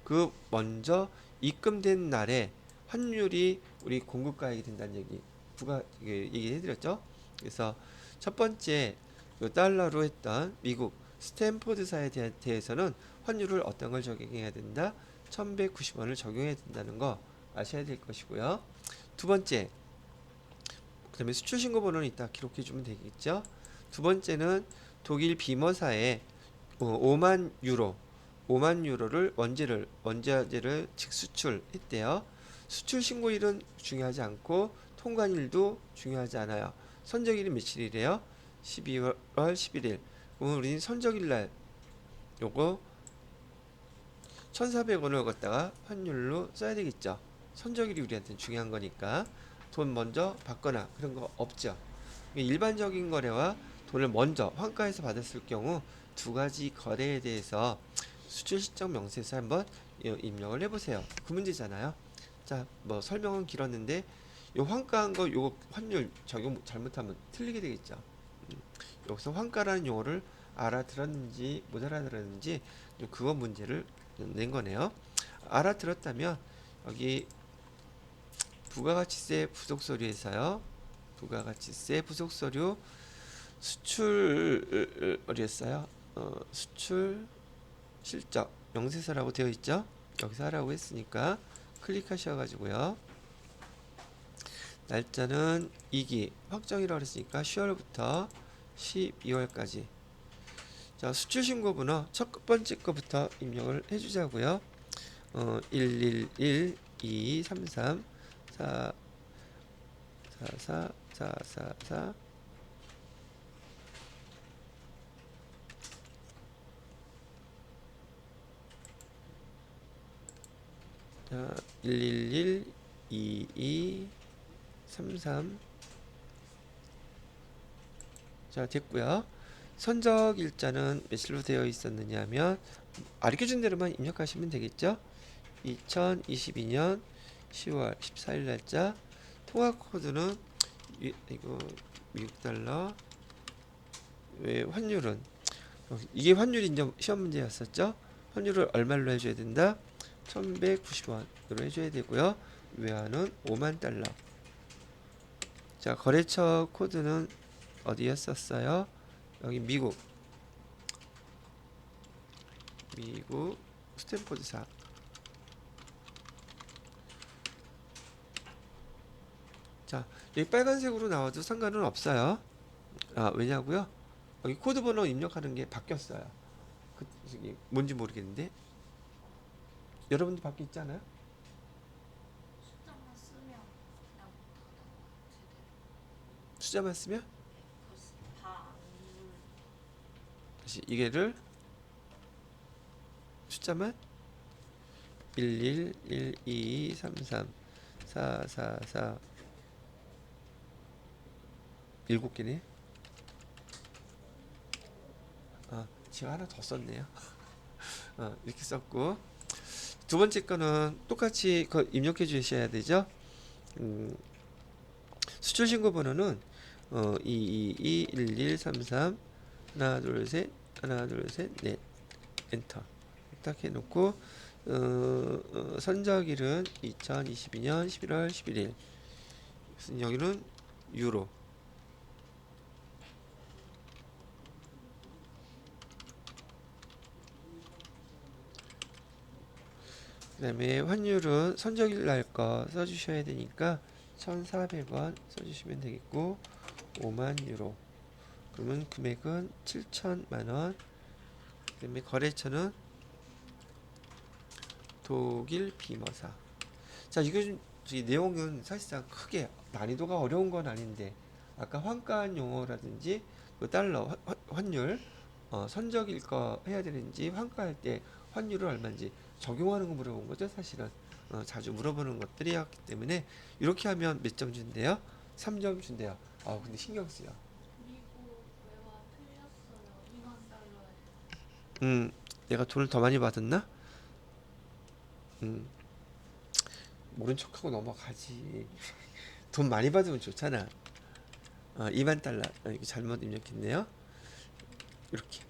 그 먼저 입금된 날에 환율이 우리 공급가액이 된다는 얘기 얘기해드렸죠. 그래서 첫 번째 달러로 했던 미국 스탠포드사에 대해서는 환율을 어떤 걸 적용해야 된다? 1190원을 적용해야 된다는 거 아셔야 될 것이고요. 두 번째, 그 다음에 수출신고번호는 이따 기록해주면 되겠죠. 두 번째는 독일 비머사에 5만 유로를 원자재를 직수출했대요. 수출 신고일은 중요하지 않고 통관일도 중요하지 않아요. 선적일이 며칠이래요? 12월 11일. 그러면 우리는 선적일 날 요거 1,400원을 갖다가 환율로 써야 되겠죠. 선적일이 우리한테는 중요한 거니까 돈 먼저 받거나 그런 거 없죠. 일반적인 거래와 돈을 먼저 환가해서 받았을 경우 두 가지 거래에 대해서 수출 시점 명세서 한번 입력을 해보세요. 그 문제잖아요. 자, 뭐 설명은 길었는데 요 환가한 거 요 환율 적용 잘못하면 틀리게 되겠죠. 여기서 환가라는 용어를 알아들었는지 못 알아들었는지 그거 문제를 낸 거네요. 알아들었다면 여기 부가가치세 부속서류에서요. 부가가치세 부속서류 수출 어디였어요? 수출 실적 명세서라고 되어 있죠. 여기서 하라고 했으니까 클릭하셔가지고요. 날짜는 2기 확정이라고 했으니까 10월부터 12월까지. 자, 수출신고번호 첫 번째 거부터 입력을 해주자고요. 111 2233 4 4 4 4 4 자, 111 22 33 자, 됐고요. 선적 일자는 며칠로 되어 있었느냐 하면 가르쳐준 대로만 입력하시면 되겠죠. 2022년 10월 14일 날짜. 통화 코드는 이거 미국 달러. 왜 환율은 이게 환율이 이제 시험 문제였었죠. 환율을 얼마로 해줘야 된다? 1190원으로 해줘야 되고요. 외환은 5만 달러. 자, 거래처 코드는 어디였었어요? 여기 미국 스탠포드사. 자, 여기 빨간색으로 나와도 상관은 없어요. 아, 왜냐고요? 여기 코드 번호 입력하는 게 바뀌었어요. 이게 뭔지 모르겠는데 여러분도 바뀌 있잖아요. 숫자만 쓰면 그냥 숫자만 쓰면 다안 다시 이게를 숫자만 11 12 33 444 7개네. 아, 제가 하나 더 썼네요. 이렇게 썼고 두 번째 거는 똑같이 입력해 주셔야 되죠. 수출 신고 번호는 222 1133 하나 둘 셋 넷 엔터 딱 해놓고 선적일은 2022년 11월 11일. 여기는 유로. 그 다음에 환율은 선적일 날 거 써주셔야 되니까 1,400원 써주시면 되겠고 5만 유로. 그러면 금액은 7천만 원. 그 다음에 거래처는 독일 비머사. 자, 이거 이 내용은 사실상 크게 난이도가 어려운 건 아닌데 아까 환가한 용어라든지 그 달러 환율 선적일 거 해야 되는지 환가할 때 환율을 얼마인지 적용하는 거 물어본 거죠. 사실은 자주 물어보는 것들이었기 때문에 이렇게 하면 몇 점 준대요? 3점 준대요. 아, 근데 신경 쓰여. 미국 외화 틀렸어요. 2만 달러에. 내가 돈을 더 많이 받았나? 음, 모른 척하고 넘어가지. 돈 많이 받으면 좋잖아. 2만 달러. 이거 잘못 입력했네요. 이렇게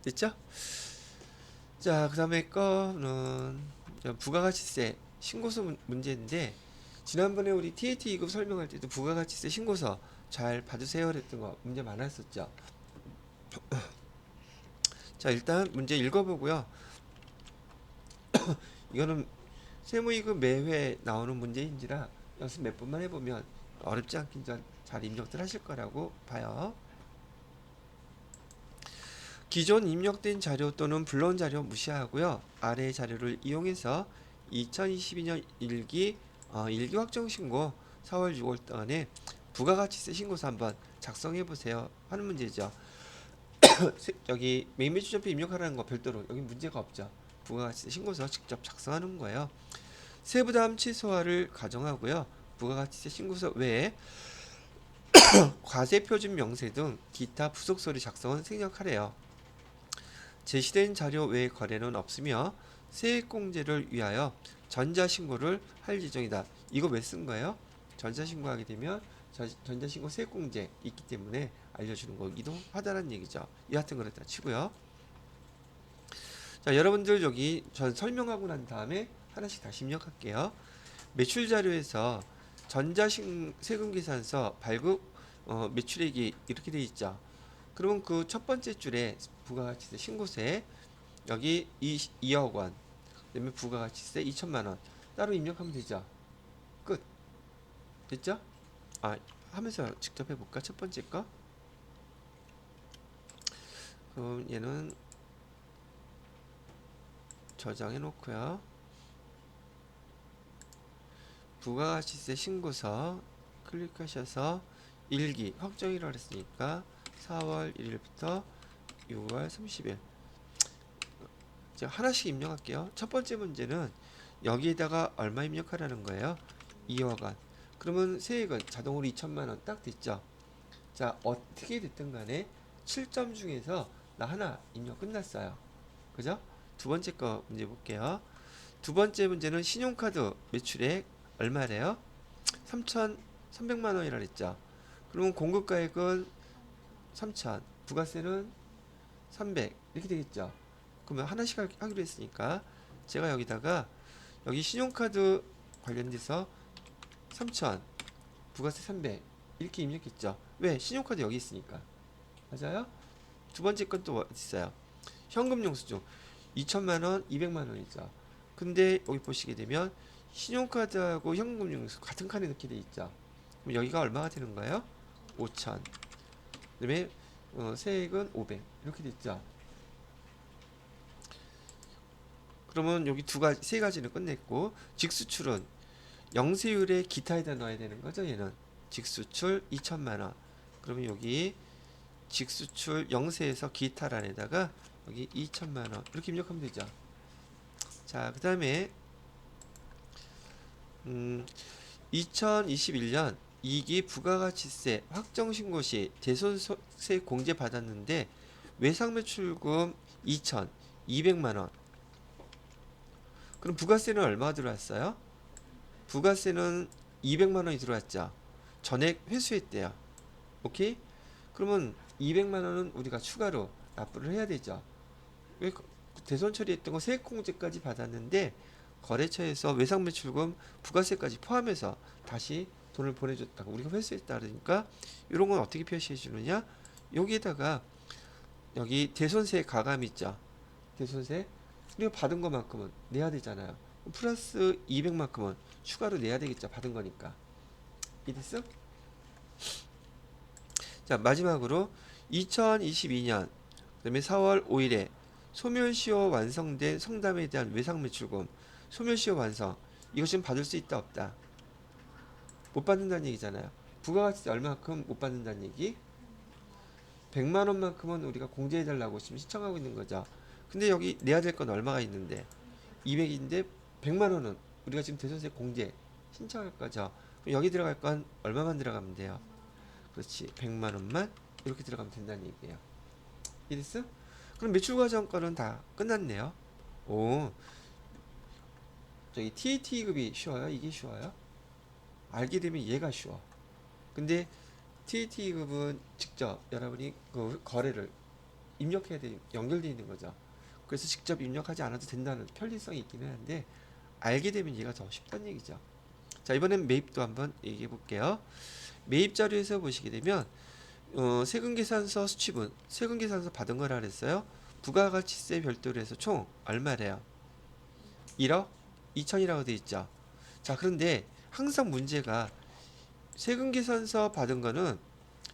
됐죠? 자, 그 다음에 거는 부가가치세 신고서 문제인데 지난번에 우리 TAT 2급 설명할 때도 부가가치세 신고서 잘 받으세요 그랬던 거 문제 많았었죠. 자, 일단 문제 읽어보고요. 이거는 세무이급 매회 나오는 문제인지라 연습 몇 번만 해보면 어렵지 않긴 잘 입력들 하실 거라고 봐요. 기존 입력된 자료 또는 불러온 자료 무시하고요. 아래의 자료를 이용해서 2022년 1기 일기 확정 신고 4월 6월 동안에 부가가치세 신고서 한번 작성해 보세요 하는 문제죠. 여기 매매주점표 입력하라는 거 별도로 여기 문제가 없죠. 부가가치세 신고서 직접 작성하는 거예요. 세부담 취소화를 가정하고요. 부가가치세 신고서 외에 과세표준 명세 등 기타 부속서류 작성은 생략하래요. 제시된 자료 외의 거래는 없으며 세액공제를 위하여 전자신고를 할 예정이다. 이거 왜 쓴 거예요? 전자신고하게 되면 전자신고 세액공제 있기 때문에 알려주는 거기도 하다는 얘기죠. 여하튼 그렇다 치고요. 자, 여러분들 여기 전 설명하고 난 다음에 하나씩 다시 입력할게요. 매출 자료에서 세금계산서 발급 매출액이 이렇게 돼 있죠. 그러면 그 첫 번째 줄에 부가가치세 신고세 여기 2억 원, 그다음에 부가가치세 2천만 원 따로 입력하면 되죠. 끝. 됐죠? 하면서 직접 해볼까? 첫 번째 거. 그럼 얘는 저장해 놓고요. 부가가치세 신고서 클릭하셔서 1기 확정일을 했으니까 4월 1일부터 6월 30일 제가 하나씩 입력할게요. 첫 번째 문제는 여기에다가 얼마 입력하라는 거예요? 2억 원. 그러면 세액은 자동으로 2천만 원 딱 됐죠. 자, 어떻게 됐든 간에 7점 중에서 나 하나 입력 끝났어요. 그죠? 두 번째 거 문제 볼게요. 두 번째 문제는 신용카드 매출액 얼마래요? 3,300만 원이라 그랬죠. 그러면 공급가액은 3,000, 부가세는 300 이렇게 되겠죠. 그러면 하나씩 하기로 했으니까 제가 여기다가 여기 신용카드 관련돼서 3,000, 부가세 300 이렇게 입력했죠. 왜? 신용카드 여기 있으니까. 맞아요? 두 번째 건 또 있어요. 현금 영수증 2천만 원, 200만 원이죠. 근데 여기 보시게 되면 신용카드하고 현금 영수증 같은 칸에 넣게 돼 있죠. 그럼 여기가 얼마가 되는 거예요? 5천. 그다음에 세액은 500 이렇게 돼 있죠. 그러면 여기 세 가지는 끝냈고 직수출은 영세율의 기타에다 넣어야 되는 거죠. 얘는 직수출 2천만 원. 그러면 여기 직수출 영세에서 기타란에다가 여기 2천만 원 이렇게 입력하면 되죠. 자, 그 다음에 2021년 2기 부가가치세 확정신고 시 대손세 공제 받았는데 외상매출금 2,200만 원. 그럼 부가세는 얼마 들어왔어요? 부가세는 200만 원이 들어왔죠. 전액 회수했대요. 오케이? 그러면 200만 원은 우리가 추가로 납부를 해야 되죠. 왜 대손 처리했던 거 세액공제까지 받았는데 거래처에서 외상매출금 부가세까지 포함해서 다시 돈을 보내줬다고 우리가 회수했다 그러니까 이런 건 어떻게 표시해 주느냐? 여기에다가 여기 대손세 가감 있죠. 대손세 우리가 받은 것만큼은 내야 되잖아요. 플러스 200만큼은 추가로 내야 되겠죠. 받은 거니까. 이해됐어? 자, 마지막으로 2022년 그다음에 4월 5일에 소멸시효 완성된 성담에 대한 외상매출금 소멸시효 완성 이거 지금 받을 수 있다 없다? 못 받는다는 얘기잖아요. 부가가치세 얼마만큼 못 받는다는 얘기? 100만 원만큼은 우리가 공제해달라고 지금 신청하고 있는 거죠. 근데 여기 내야 될 건 얼마가 있는데 200인데 100만 원은 우리가 지금 대손세 공제 신청할 거죠. 그럼 여기 들어갈 건 얼마만 들어가면 돼요? 그렇지, 100만 원만 이렇게 들어가면 된다는 얘기예요. 이해됐어? 그럼 매출 과정 거는 다 끝났네요. 오, 저기 TAT급이 쉬워요? 이게 쉬워요? 알게 되면 얘가 쉬워. 근데 TAT급은 직접 여러분이 그 거래를 입력해야 돼, 연결되어 있는 거죠. 그래서 직접 입력하지 않아도 된다는 편리성이 있기는 한데 알게 되면 얘가 더 쉽다는 얘기죠. 자, 이번엔 매입도 한번 얘기해 볼게요. 매입 자료에서 보시게 되면 세금계산서 수취분, 세금계산서 받은 거라 그랬어요. 부가가치세 별도로 해서 총 얼마래요? 1억 2천이라고 돼 있죠. 자, 그런데 항상 문제가 세금계산서 받은 거는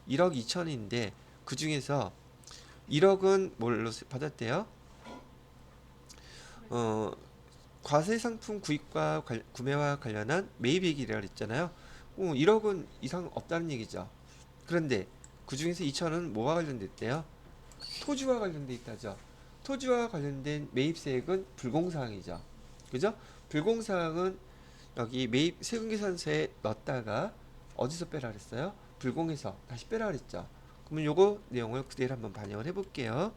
1억 2천인데 그 중에서 1억은 뭘로 받았대요? 과세상품 구입과 구매와 관련한 매입액이라고 그랬잖아요. 1억은 이상 없다는 얘기죠. 그런데 그 중에서 2천은 뭐와 관련됐대요? 토지와 관련돼 있다죠. 토지와 관련된 매입세액은 불공사항이죠. 그죠? 불공사항은 여기 매입 세금계산서에 넣었다가 어디서 빼라 그랬어요? 불공에서 다시 빼라 그랬죠. 그러면 요거 내용을 그대로 한번 반영을 해볼게요.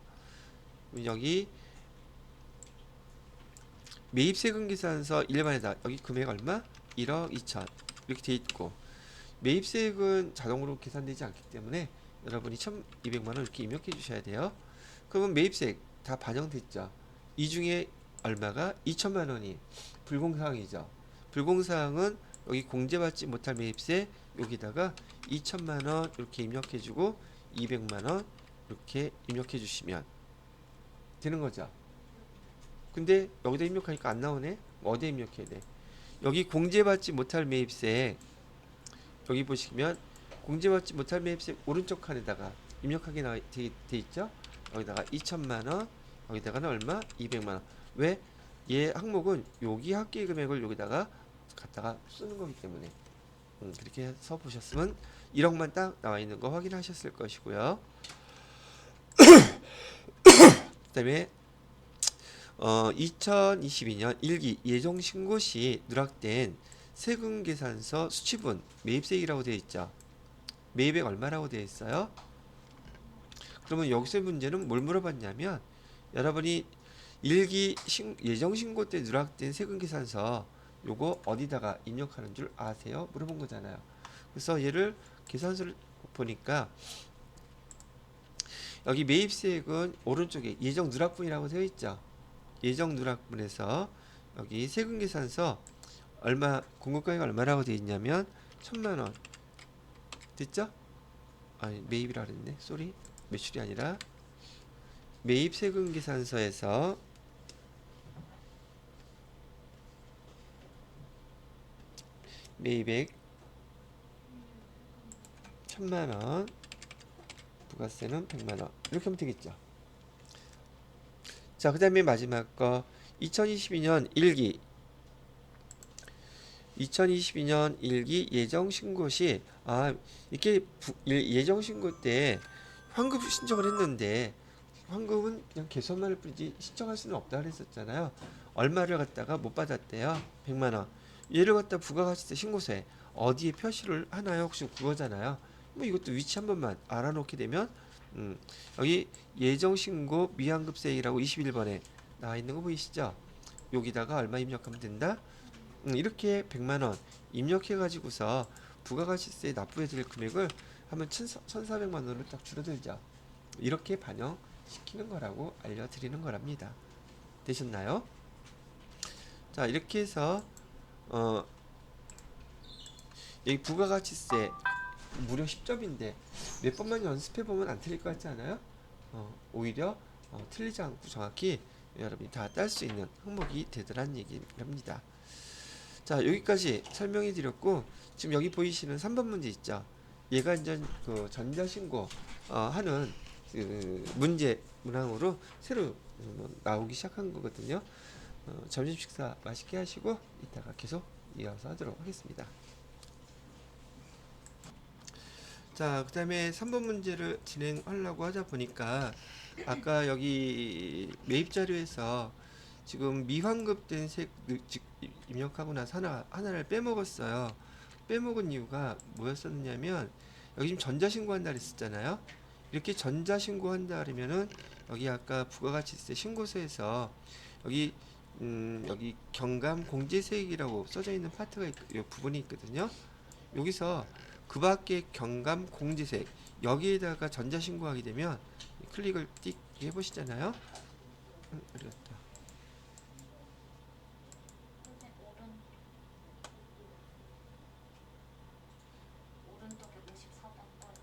여기 매입세금계산서 일반에다 여기 금액 얼마? 1억 2천 이렇게 돼 있고 매입세액은 자동으로 계산되지 않기 때문에 여러분이 1,200만 원 이렇게 입력해 주셔야 돼요. 그러면 매입세액 다 반영됐죠. 이 중에 얼마가 2천만 원이 불공사항이죠. 불공사항은 여기 공제받지 못할 매입세 여기다가 2천만 원 이렇게 입력해 주고 200만 원 이렇게 입력해 주시면 되는 거죠. 근데 여기다 입력하니까 안 나오네. 어디에 입력해야 돼? 여기 공제받지 못할 매입세 여기 보시면 공제받지 못할 매입세 오른쪽 칸에다가 입력하게 돼 있죠. 여기다가 2천만 원 여기다가는 얼마? 200만 원. 왜? 얘 항목은 여기 합계 금액을 여기다가 갖다가 쓰는 거기 때문에 그렇게 해서 보셨으면 1억만 딱 나와 있는 거 확인하셨을 것이고요. 그다음에 2022년 1기 예정신고 시 누락된 세금계산서 수취분 매입세액이라고 되어 있죠. 매입액 얼마라고 되어 있어요? 그러면 여기서의 문제는 뭘 물어봤냐면 여러분이 예정신고 때 누락된 세금계산서 요거 어디다가 입력하는 줄 아세요? 물어본 거잖아요. 그래서 얘를 계산서를 보니까 여기 매입세액은 오른쪽에 예정 누락분이라고 되어 있죠. 예정 누락분에서 여기 세금계산서 얼마 공급가액이 얼마라고 되어 있냐면 1,000만 원 됐죠? 아니 매입이라 그랬네. 쏘리 매출이 아니라 매입 세금계산서에서 매입액 1,000만 원 부가세는 100만 원 이렇게 하면 되겠죠. 자, 그 다음에 마지막 거 2022년 1기 2022년 1기 예정신고 시 이렇게 예정신고 때 환급 신청을 했는데 환급은 그냥 개선만을 뿐이지 신청할 수는 없다 그랬었잖아요. 얼마를 갖다가 못 받았대요. 100만 원. 얘를 갖다 부가가치세 신고서에 어디에 표시를 하나요? 혹시 그거잖아요. 뭐 이것도 위치 한 번만 알아놓게 되면 여기 예정신고 미환급세액이라고 21번에 나와 있는 거 보이시죠? 여기다가 얼마 입력하면 된다? 이렇게 100만 원 입력해 가지고서 부가가치세 납부해 드릴 금액을 하면 1,400만 원으로 딱 줄어들죠. 이렇게 반영시키는 거라고 알려드리는 거랍니다. 되셨나요? 자, 이렇게 해서 여기 부가가치세 무려 10점인데 몇 번만 연습해 보면 안 틀릴 것 같지 않아요? 오히려 틀리지 않고 정확히 여러분이 다 딸 수 있는 항목이 되더란 얘기랍니다. 자, 여기까지 설명해 드렸고 지금 여기 보이시는 3번 문제 있죠. 얘가 이제 그 전자신고 하는 그 문제 문항으로 새로 나오기 시작한 거거든요. 점심 식사 맛있게 하시고 이따가 계속 이어서 하도록 하겠습니다. 자, 그 다음에 3번 문제를 진행하려고 하다 보니까 아까 여기 매입 자료에서 지금 미환급된 입력하고 나서 하나를 빼먹었어요. 빼먹은 이유가 뭐였었냐면 여기 지금 전자신고한다 그랬었잖아요. 이렇게 전자신고한다 그러면은 여기 아까 부가가치세 신고서에서 여기 여기 경감 공제세액이라고 써져 있는 파트가 이 부분이 있거든요. 여기서 그 밖에 경감 공제세액 여기에다가 전자신고하게 되면 클릭을 띡 해보시잖아요. 어디갔다. 오른쪽에 54번 떠요.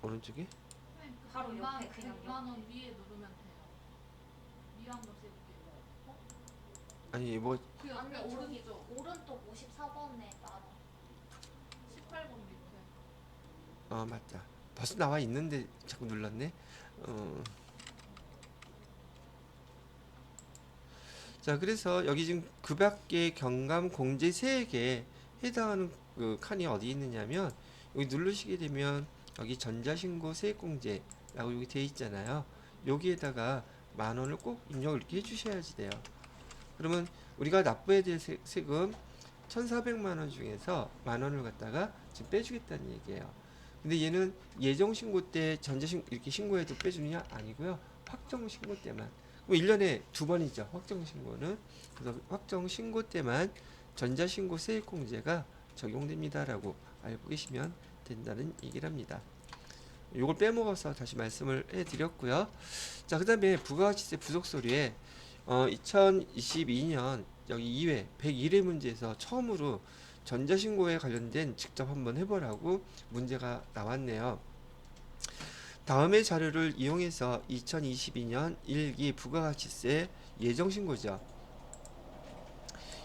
오른쪽에? 바로 옆에 100만, 그냥 100만 원 위에 누르면 돼요. 미환급세 아니 뭐 그 아니 옆에 저기 오른쪽 오른쪽 54번에 따라 18번 밑에. 맞다. 벌써 나와 있는데 자꾸 눌렀네. 자, 그래서 여기 지금 그 밖에 경감 공제세액에 해당하는 그 칸이 어디 있느냐면 여기 누르시게 되면 여기 전자신고 세액공제라고 여기 돼 있잖아요. 여기에다가 10,000원을 꼭 입력을 이렇게 해주셔야지 돼요. 그러면 우리가 납부해야 될 세금 1,400만 원 중에서 10,000원을 갖다가 지금 빼주겠다는 얘기예요. 근데 얘는 예정신고 때 전자신고 이렇게 신고해도 빼주느냐? 아니고요. 확정신고 때만. 뭐 1년에 2번이죠. 확정신고는. 그래서 확정신고 때만 전자신고 세액공제가 적용됩니다라고 알고 계시면 된다는 얘기를 합니다. 요걸 빼먹어서 다시 말씀을 해드렸고요. 자, 그 다음에 부가가치세 부속서류에 2022년 여기 2회 101회 문제에서 처음으로 전자신고에 관련된 직접 한번 해보라고 문제가 나왔네요. 다음의 자료를 이용해서 2022년 1기 부가가치세 예정신고죠.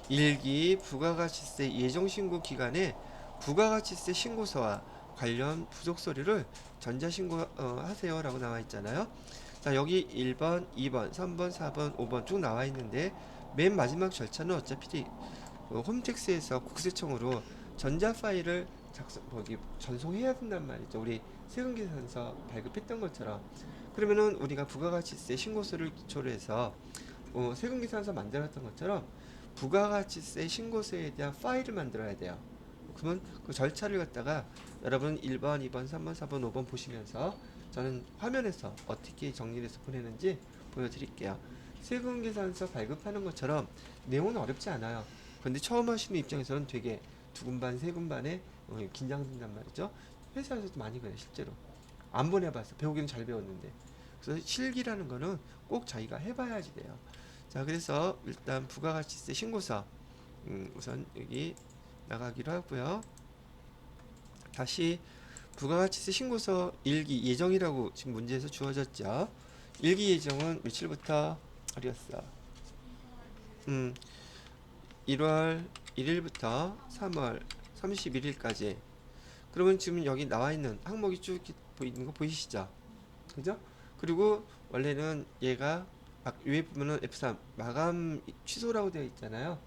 1기 부가가치세 예정신고 기간에 부가가치세 신고서와 관련 부속서류를 전자신고 하세요 라고 나와 있잖아요. 자, 여기 1번, 2번, 3번, 4번, 5번 쭉 나와 있는데 맨 마지막 절차는 어차피 홈택스에서 국세청으로 전자 파일을 전송해야 된단 말이죠. 우리 세금계산서 발급했던 것처럼. 그러면은 우리가 부가가치세 신고서를 기초로 해서 세금계산서 만들었던 것처럼 부가가치세 신고서에 대한 파일을 만들어야 돼요. 그러면 그 절차를 갖다가 여러분 1번, 2번, 3번, 4번, 5번 보시면서 저는 화면에서 어떻게 정리를 해서 보내는지 보여드릴게요. 세금계산서 발급하는 것처럼 내용은 어렵지 않아요. 근데 처음 하시는 입장에서는 되게 두군반, 세군반에 긴장된단 말이죠. 회사에서도 많이 그래요, 실제로. 안 보내봤어. 배우기는 잘 배웠는데. 그래서 실기라는 거는 꼭 자기가 해봐야지 돼요. 자, 그래서 일단 부가가치세 신고서 우선 여기 나가기로 하고요. 다시 부가가치세 신고서 일기 예정이라고 지금 문제에서 주어졌죠. 일기 예정은 며칠부터 어렸어. 1월 1일부터 3월 31일까지. 그러면 지금 여기 나와 있는 항목이 쭉 보이는 거 보이시죠? 그죠? 그리고 원래는 얘가 위에 보면은 F3 마감 취소라고 되어 있잖아요.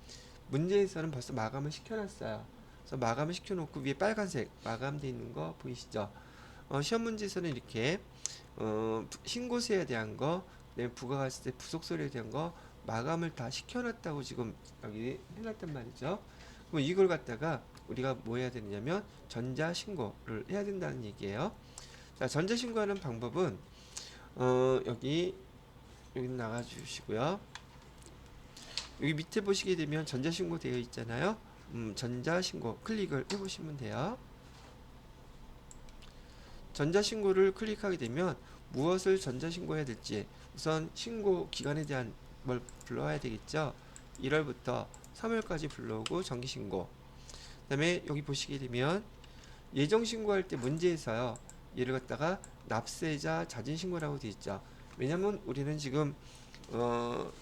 문제에서는 벌써 마감을 시켜놨어요. 그래서 마감을 시켜놓고 위에 빨간색 마감되어 있는 거 보이시죠? 시험 문제에서는 이렇게 신고세에 대한 거, 부가가치세 부속세에 대한 거 마감을 다 시켜놨다고 지금 여기 해놨단 말이죠. 그럼 이걸 갖다가 우리가 뭐 해야 되느냐면 전자신고를 해야 된다는 얘기예요. 자, 전자신고하는 방법은 여기 나가주시고요. 여기 밑에 보시게 되면 전자신고 되어 있잖아요. 전자신고 클릭을 해보시면 돼요. 전자신고를 클릭하게 되면 무엇을 전자신고해야 될지 우선 신고 기간에 대한 뭘 불러와야 되겠죠. 1월부터 3월까지 불러오고 정기신고. 그 다음에 여기 보시게 되면 예정신고할 때 문제에서요. 얘를 갖다가 납세자 자진신고라고 되어 있죠. 왜냐면 우리는 지금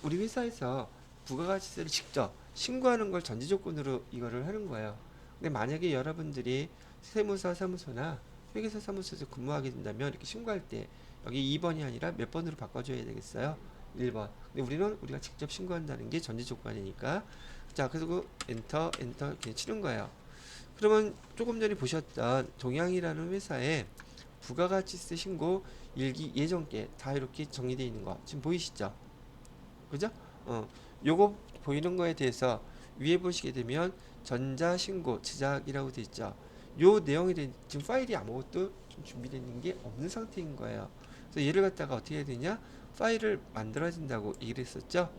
우리 회사에서 부가가치세를 직접 신고하는 걸 전제조건으로 이거를 하는 거예요. 근데 만약에 여러분들이 세무사 사무소나 회계사 사무소에서 근무하게 된다면 이렇게 신고할 때 여기 2번이 아니라 몇 번으로 바꿔줘야 되겠어요? 1번. 근데 우리가 직접 신고한다는 게 전제조건이니까. 자, 그리고 엔터 이렇게 치는 거예요. 그러면 조금 전에 보셨던 동양이라는 회사에 부가가치세 신고 일기 예정께 다 이렇게 정리되어 있는 거 지금 보이시죠? 그죠? 요거 보이는 거에 대해서 위에 보시게 되면 전자신고 제작이라고 되어 있죠. 요 내용에 대해 지금 파일이 아무것도 좀 준비되어 있는 게 없는 상태인 거예요. 그래서 얘를 갖다가 어떻게 해야 되냐? 파일을 만들어야 된다고 얘기를 했었죠.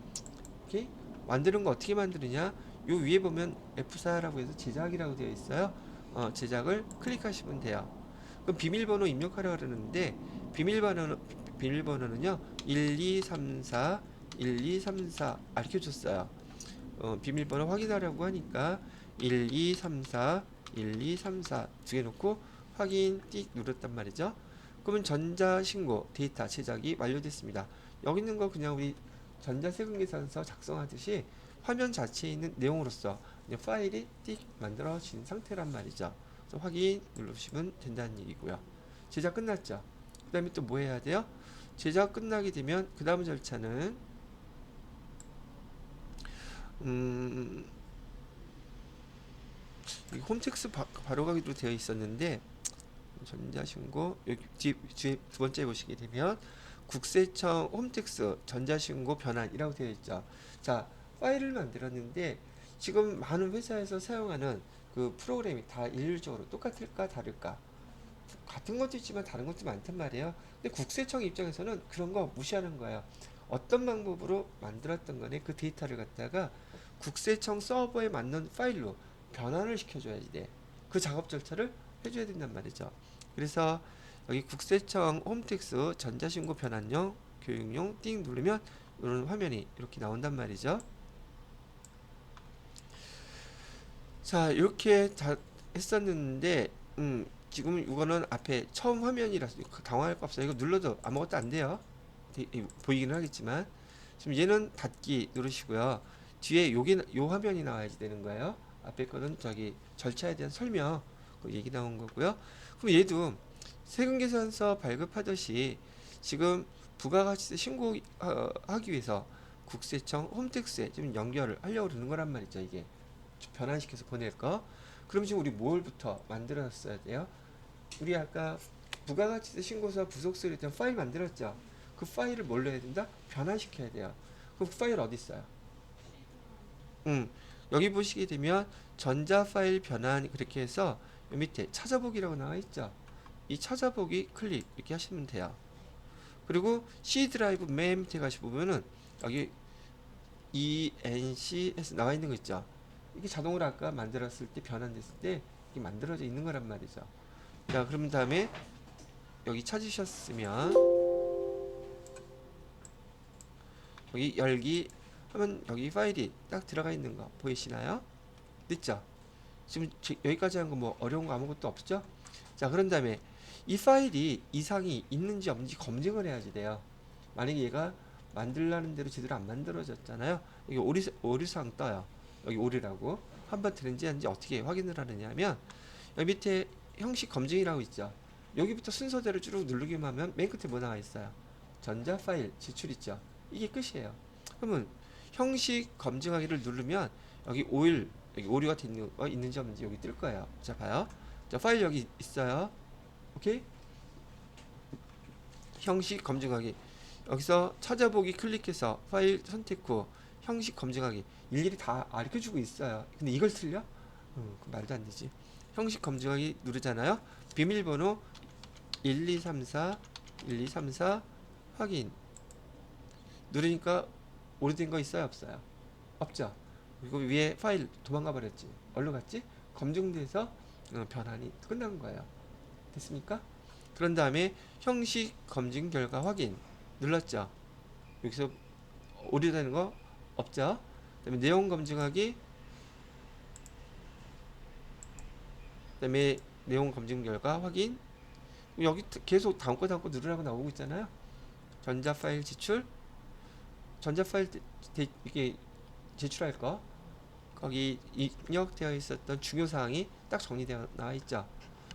오케이? 만드는 거 어떻게 만드느냐? 요 위에 보면 F4라고 해서 제작이라고 되어 있어요. 제작을 클릭하시면 돼요. 그럼 비밀번호 입력하라고 그러는데 비밀번호는요 1234 1234 알려줬어요. 비밀번호 확인하라고 하니까 1234 1234 두 개 놓고 확인 띡 눌렀단 말이죠. 그러면 전자신고 데이터 제작이 완료됐습니다. 여기 있는 거 그냥 우리 전자세금계산서 작성하듯이 화면 자체에 있는 내용으로서 파일이 띡 만들어진 상태란 말이죠. 그래서 확인 누르시면 된다는 얘기고요. 제작 끝났죠. 그 다음에 또 뭐 해야 돼요? 제작 끝나게 되면 그 다음 절차는 홈택스 바로 가기로 되어 있었는데 전자신고 여기 뒤에 두 번째 보시게 되면 국세청 홈택스 전자신고 변환이라고 되어 있죠. 자, 파일을 만들었는데 지금 많은 회사에서 사용하는 그 프로그램이 다 일률적으로 똑같을까 다를까? 같은 것도 있지만 다른 것도 많단 말이에요. 근데 국세청 입장에서는 그런 거 무시하는 거예요. 어떤 방법으로 만들었던 거네 그 데이터를 갖다가 국세청 서버에 맞는 파일로 변환을 시켜줘야지 돼. 그 작업 절차를 해줘야 된단 말이죠. 그래서 여기 국세청 홈택스 전자신고 변환용 교육용 띵 누르면 이런 화면이 이렇게 나온단 말이죠. 자, 이렇게 다 했었는데 지금 이거는 앞에 처음 화면이라서 당황할 거 없어요. 이거 눌러도 아무것도 안 돼요. 보이기는 하겠지만 지금 얘는 닫기 누르시고요. 뒤에 요 화면이 나와야지 되는 거예요. 앞에 거는 저기 절차에 대한 설명 그 얘기 나온 거고요. 그럼 얘도 세금계산서 발급하듯이 지금 부가가치세 신고하기 위해서 국세청 홈택스에 좀 연결을 하려고 그러는 거란 말이죠. 이게 변환시켜서 보낼 거. 그럼 지금 우리 뭘부터 만들었어야 돼요? 우리 아까 부가가치세 신고서 부속세에 대한 파일 만들었죠. 그 파일을 뭘로 해야 된다? 변환시켜야 돼요. 그럼 그 파일 어디 있어요? 여기 보시게 되면 전자 파일 변환 그렇게 해서 요 밑에 찾아보기라고 나와 있죠. 이 찾아보기 클릭 이렇게 하시면 돼요. 그리고 C 드라이브 맨 밑에 가시 보면은 여기 ENC에서 나와 있는 거 있죠. 이게 자동으로 아까 만들었을 때 변환됐을 때 이게 만들어져 있는 거란 말이죠. 자, 그럼 다음에 여기 찾으셨으면 여기 열기 하면 여기 파일이 딱 들어가 있는 거 보이시나요? 됐죠? 지금 여기까지 한 거 뭐 어려운 거 아무것도 없죠? 자, 그런 다음에 이 파일이 이상이 있는지 없는지 검증을 해야지 돼요. 만약에 얘가 만들라는 대로 제대로 안 만들어졌잖아요. 여기 오류사항 떠요. 여기 오류라고. 한번 되는지 아닌지 어떻게 확인을 하느냐면 여기 밑에 형식 검증이라고 있죠. 여기부터 순서대로 쭉 누르기만 하면 맨 끝에 뭐 나와 있어요? 전자 파일 지출 있죠. 이게 끝이에요. 그러면 형식 검증하기를 누르면 여기 여기 오류가 있는 거 있는지 없는지 여기 뜰 거예요. 자, 봐요. 자, 파일 여기 있어요. 오케이? 형식 검증하기. 여기서 찾아보기 클릭해서 파일 선택 후 형식 검증하기. 일일이 다 가르쳐주고 있어요. 근데 이걸 틀려? 그 말도 안 되지. 형식 검증하기 누르잖아요. 비밀번호 1234 확인. 누르니까 오래된 거 있어요, 없어요? 없죠. 그리고 위에 파일 도망가 버렸지. 어디로 갔지? 검증돼서 변환이 끝난 거예요. 됐습니까? 그런 다음에 형식 검증 결과 확인 눌렀죠. 여기서 오류되는 거 없죠. 그다음에 내용 검증하기. 그다음에 내용 검증 결과 확인. 여기 계속 다음 거 누르라고 나오고 있잖아요. 전자 파일 지출. 전자 파일 이게 제출할 거. 거기 입력되어 있었던 중요 사항이 딱 정리되어 나와 있죠.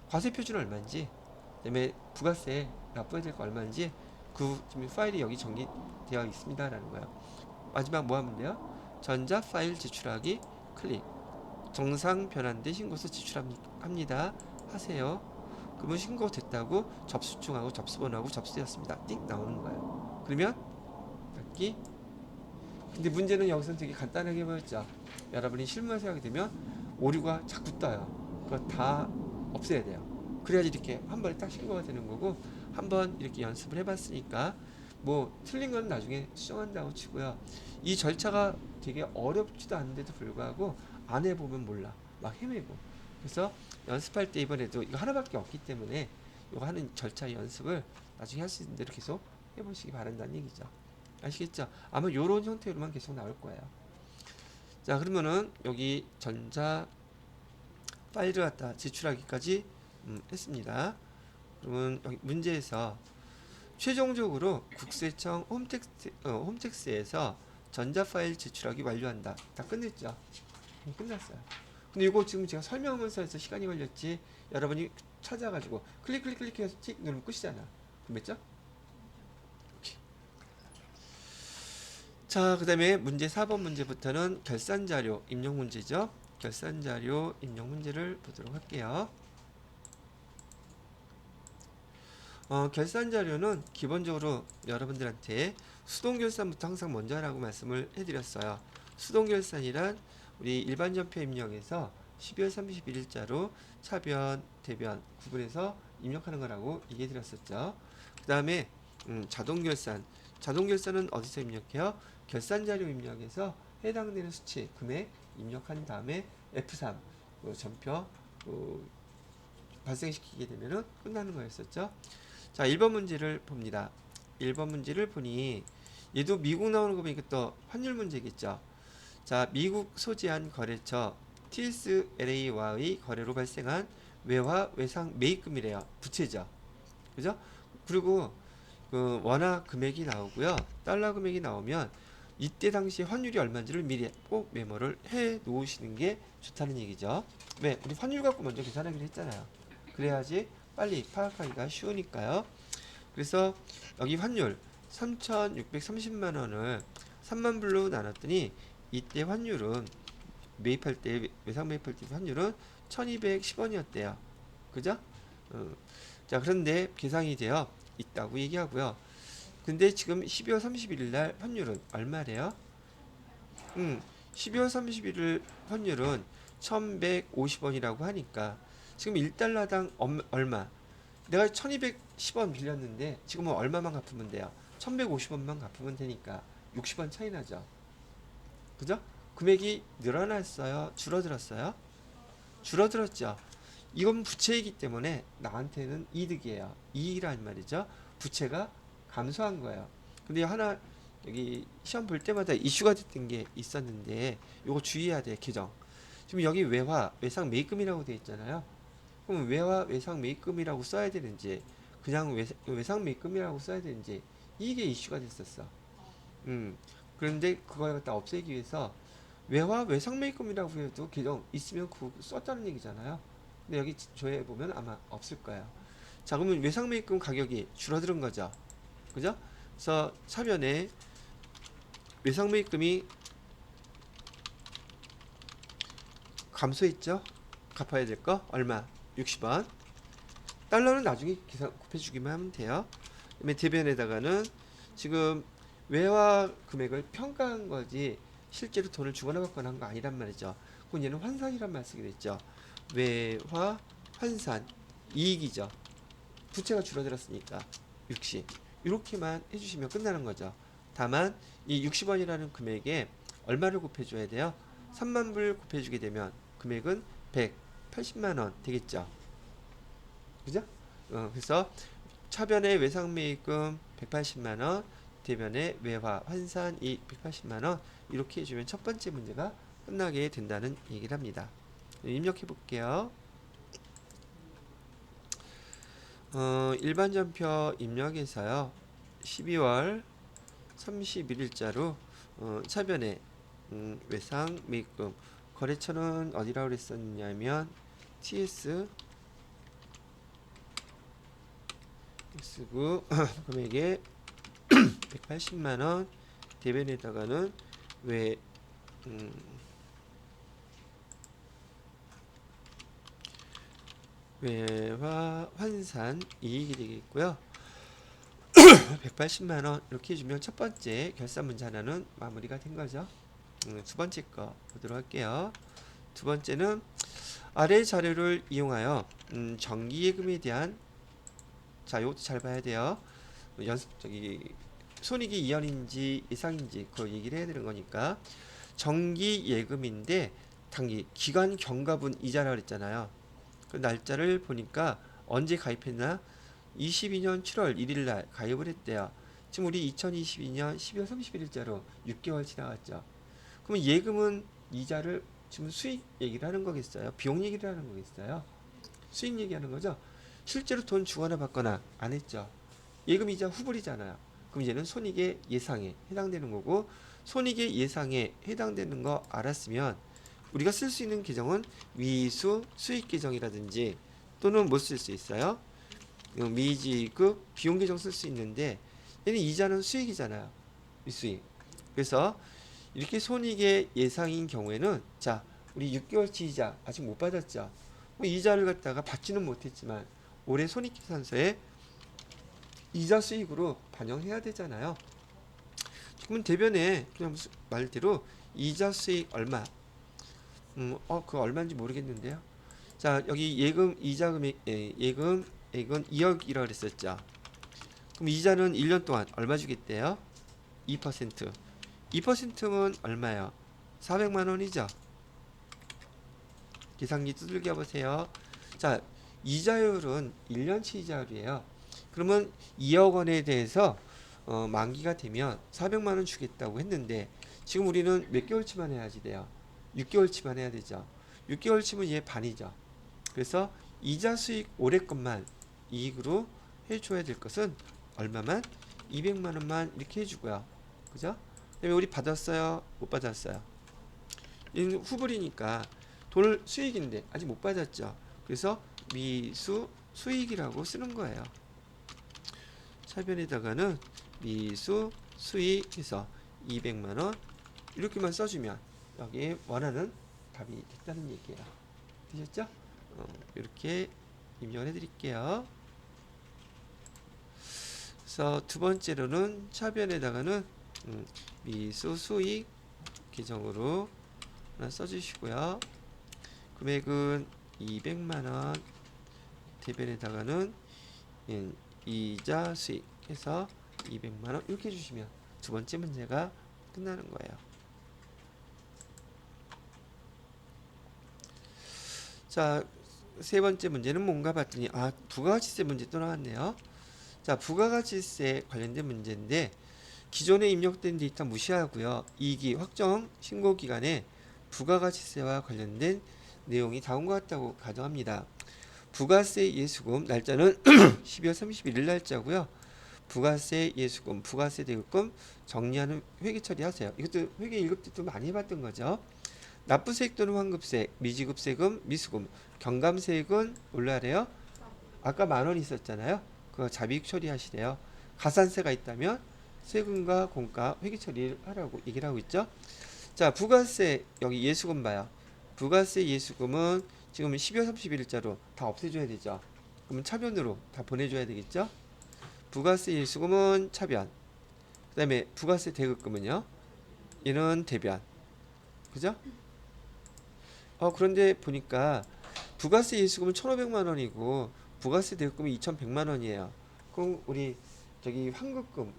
과세 표준은 얼마인지, 그다음에 부가세 납부해야 될 거 얼마인지 그 지금 파일이 여기 정리되어 있습니다라는 거예요. 마지막 뭐 하면 돼요? 전자 파일 제출하기 클릭. 정상 변환된 신고서 지출합니다. 하세요. 그러면 신고 됐다고 접수증하고 접수번호하고 접수되었습니다. 띡 나오는 거예요. 그러면 닫기. 근데 문제는 여기서 되게 간단하게 보였죠. 여러분이 실무에서 하게 되면 오류가 자꾸 떠요. 그거 다 없애야 돼요. 그래야지 이렇게 한 번에 딱 신고가 되는 거고, 한번 이렇게 연습을 해봤으니까 뭐 틀린 건 나중에 수정한다고 치고요. 이 절차가 되게 어렵지도 않은데도 불구하고 안 해보면 몰라. 막 헤매고. 그래서 연습할 때 이번에도 이거 하나밖에 없기 때문에 이거 하는 절차 연습을 나중에 할 수 있는 대로 계속 해보시기 바란다는 얘기죠. 아시겠죠? 아마 요런 형태로만 계속 나올 거예요. 자, 그러면은 여기 전자 파일을 갖다 제출하기까지 했습니다. 그러면 여기 문제에서 최종적으로 국세청 홈택스에서 전자 파일 제출하기 완료한다. 다 끝냈죠? 끝났어요. 근데 이거 지금 제가 설명하면서 해서 시간이 걸렸지, 여러분이 찾아가지고 클릭해서 틱 누르면 끝이잖아. 그럼 됐죠? 자, 그 다음에 문제 4번 문제부터는 결산자료 입력 문제죠. 결산자료 입력 문제를 보도록 할게요. 결산자료는 기본적으로 여러분들한테 수동결산부터 항상 먼저 하라고 말씀을 해드렸어요. 수동결산이란 우리 일반전표 입력에서 12월 31일자로 차변, 대변 구분해서 입력하는 거라고 얘기해 드렸었죠. 그 다음에 자동결산. 자동결산은 어디서 입력해요? 결산자료 입력에서 해당되는 수치, 금액 입력한 다음에 F3 전표 발생시키게 되면은 끝나는 거였었죠. 자, 1번 문제를 봅니다. 1번 문제를 보니 얘도 미국 나오는 거 보니까 또 환율 문제겠죠. 자, 미국 소재한 거래처 TSLA와의 거래로 발생한 외화 외상 매입금이래요. 부채죠. 그죠? 그리고 그 원화 금액이 나오고요. 달러 금액이 나오면 이때 당시 환율이 얼마인지를 미리 꼭 메모를 해 놓으시는 게 좋다는 얘기죠. 왜? 우리 환율 갖고 먼저 계산하기로 했잖아요. 그래야지 빨리 파악하기가 쉬우니까요. 그래서 여기 환율 3,630만 원을 3만 불로 나눴더니 이때 환율은 매입할 때 외상 매입할 때 환율은 1,210원이었대요. 그죠? 자, 그런데 계산이 되어 있다고 얘기하고요. 근데 지금 12월 31일 날 환율은 얼마래요? 12월 31일 환율은 1150원이라고 하니까 지금 1달러당 얼마? 내가 1210원 빌렸는데 지금은 얼마만 갚으면 돼요? 1150원만 갚으면 되니까 60원 차이 나죠. 그죠? 금액이 늘어났어요? 줄어들었어요? 줄어들었죠. 이건 부채이기 때문에 나한테는 이득이에요. 이익이란 말이죠. 부채가 감소한 거예요. 근데 하나 여기 시험 볼 때마다 이슈가 됐던 게 있었는데 요거 주의해야 돼. 규정. 지금 여기 외상 매입금이라고 되어 있잖아요. 그럼 외상 매입금이라고 써야 되는지 그냥 외상 매입금이라고 써야 되는지 이게 이슈가 됐었어. 그런데 그걸 갖다 없애기 위해서 외상 매입금이라고 해도 규정 있으면 그거 썼다는 얘기잖아요. 근데 여기 조회해 보면 아마 없을 거예요. 자, 그러면 외상 매입금 가격이 줄어드는 거죠. 그죠? 그래서 차변에 외상 매입금이 감소했죠. 갚아야 될 거 얼마? 60원. 달러는 나중에 곱해주기만 하면 돼요. 그다음에 대변에다가는 지금 외화 금액을 평가한 거지 실제로 돈을 주거나 받거나 한 거 아니란 말이죠. 그건 얘는 환산이란 말 쓰게 됐죠. 외화 환산 이익이죠. 부채가 줄어들었으니까 60 이렇게만 해주시면 끝나는 거죠. 다만 이 60원이라는 금액에 얼마를 곱해줘야 돼요? 3만 불 곱해주게 되면 금액은 180만 원 되겠죠. 그죠? 그래서 차변의 외상 매입금 180만 원, 대변의 외화 환산 이익 180만 원 이렇게 해주면 첫 번째 문제가 끝나게 된다는 얘기를 합니다. 입력해 볼게요. 일반 전표 입력해서요. 12월 31일자로 차변의 외상 매입금 거래처는 어디라고 그랬었냐면 TS X구 금액에 180만원 대변에다가는 외화 환산 이익이 되겠고요. 180만원 이렇게 해주면 첫 번째 결산 문제 하나는 마무리가 된 거죠. 두 번째 거 보도록 할게요. 두 번째는 아래 자료를 이용하여 정기예금에 대한 자 이것도 잘 봐야 돼요. 손익이 이연인지 이상인지 그 얘기를 해야 되는 거니까 정기예금인데 단기 기간 경과분 이자라고 그랬잖아요. 그 날짜를 보니까 언제 가입했나? 22년 7월 1일 날 가입을 했대요. 지금 우리 2022년 12월 31일자로 6개월 지나갔죠. 그러면 예금은 이자를 지금 수익 얘기를 하는 거겠어요? 비용 얘기를 하는 거겠어요? 수익 얘기하는 거죠? 실제로 돈 주거나 받거나 안 했죠. 예금 이자 후불이잖아요. 그럼 얘는 손익의 예상에 해당되는 거고 손익의 예상에 해당되는 거 알았으면 우리가 쓸 수 있는 계정은 위수 수익 계정이라든지 또는 뭐 쓸 수 있어요? 미지급 비용 계정 쓸 수 있는데 얘는 이자는 수익이잖아요. 수익. 그래서 이렇게 손익의 예상인 경우에는 자 우리 6개월치 이자 아직 못 받았죠. 뭐 이자를 갖다가 받지는 못했지만 올해 손익계산서에 이자 수익으로 반영해야 되잖아요. 그러면 대변에 그냥 말대로 이자 수익 얼마? 그거 얼마인지 모르겠는데요. 자 여기 예금 이자 금액 예금액은 2억이라고 그랬었죠. 그럼 이자는 1년 동안 얼마 주겠대요? 2%. 2%면 얼마예요? 400만 원이죠. 계산기 두들겨 보세요. 자, 이자율은 1년치 이자율이에요. 그러면 2억 원에 대해서 만기가 되면 400만 원 주겠다고 했는데 지금 우리는 몇 개월치만 해야지 돼요? 6개월치만 해야 되죠. 6개월치면 얘 반이죠. 그래서 이자 수익 올해 것만 이익으로 해줘야 될 것은 얼마만? 200만 원만 이렇게 해주고요. 그죠? 그다음에 우리 받았어요? 못 받았어요? 얘는 후불이니까 돈을 수익인데 아직 못 받았죠. 그래서 미수 수익이라고 쓰는 거예요. 차변에다가는 미수 수익해서 200만 원 이렇게만 써주면 여기에 원하는 답이 됐다는 얘기예요. 되셨죠? 이렇게 입력을 해드릴게요. 그래서 두 번째로는 차변에다가는 미수 수익 계정으로 하나 써주시고요. 금액은 200만 원. 대변에다가는 이자 수익 해서 200만 원 이렇게 해주시면 두 번째 문제가 끝나는 거예요. 자, 세 번째 문제는 뭔가 봤더니 부가가치세 문제 또 나왔네요. 자, 부가가치세 관련된 문제인데 기존에 입력된 데이터 무시하고요. 2기 확정 신고 기간에 부가가치세와 관련된 내용이 다음과 같다고 가정합니다. 부가세 예수금 날짜는 12월 31일 날짜고요. 부가세 예수금, 부가세 대급금 정리하는 회계 처리하세요. 이것도 회계 1급 때 또 많이 해봤던 거죠. 납부세액 또는 환급세액, 미지급세금, 미수금, 경감세액은 올라래요. 아까 10,000원 있었잖아요. 그거 자비익 처리하시래요. 가산세가 있다면 세금과 공과 회계 처리를 하라고 얘기를 하고 있죠. 자, 부가세 여기 예수금 봐요. 부가세 예수금은 지금 12월 31일자로 다 없애줘야 되죠. 그러면 차변으로 다 보내줘야 되겠죠. 부가세 예수금은 차변. 그 다음에 부가세 대급금은요. 얘는 대변. 그죠? 그런데 보니까 부가세 예수금은 1,500만 원이고 부가세 대급금이 2,100만 원이에요. 그럼 우리 저기 환급금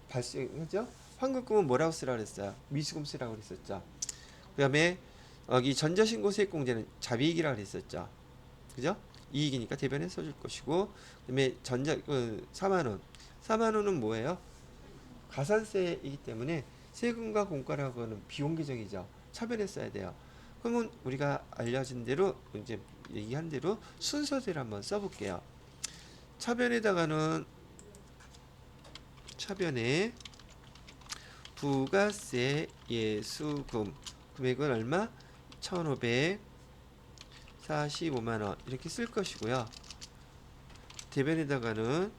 발생하죠? 환급금은 뭐라고 쓰라고 그랬어요? 미수금 쓰라고 그랬었죠. 그 다음에 여기 전자신고세액공제는 자비익이라고 그랬었죠. 그죠? 이익이니까 대변에 써줄 것이고, 그 다음에 4만 원. 4만 원은 뭐예요? 가산세이기 때문에 세금과 공과라고 하는 비용 계정이죠. 차변에 써야 돼요. 그러면 우리가 알려진 대로 이제 얘기한 대로 순서대로 한번 써볼게요. 차변에다가는 차변에 부가세 예수금 금액은 얼마? 1,545만 원 이렇게 쓸 것이고요. 대변에다가는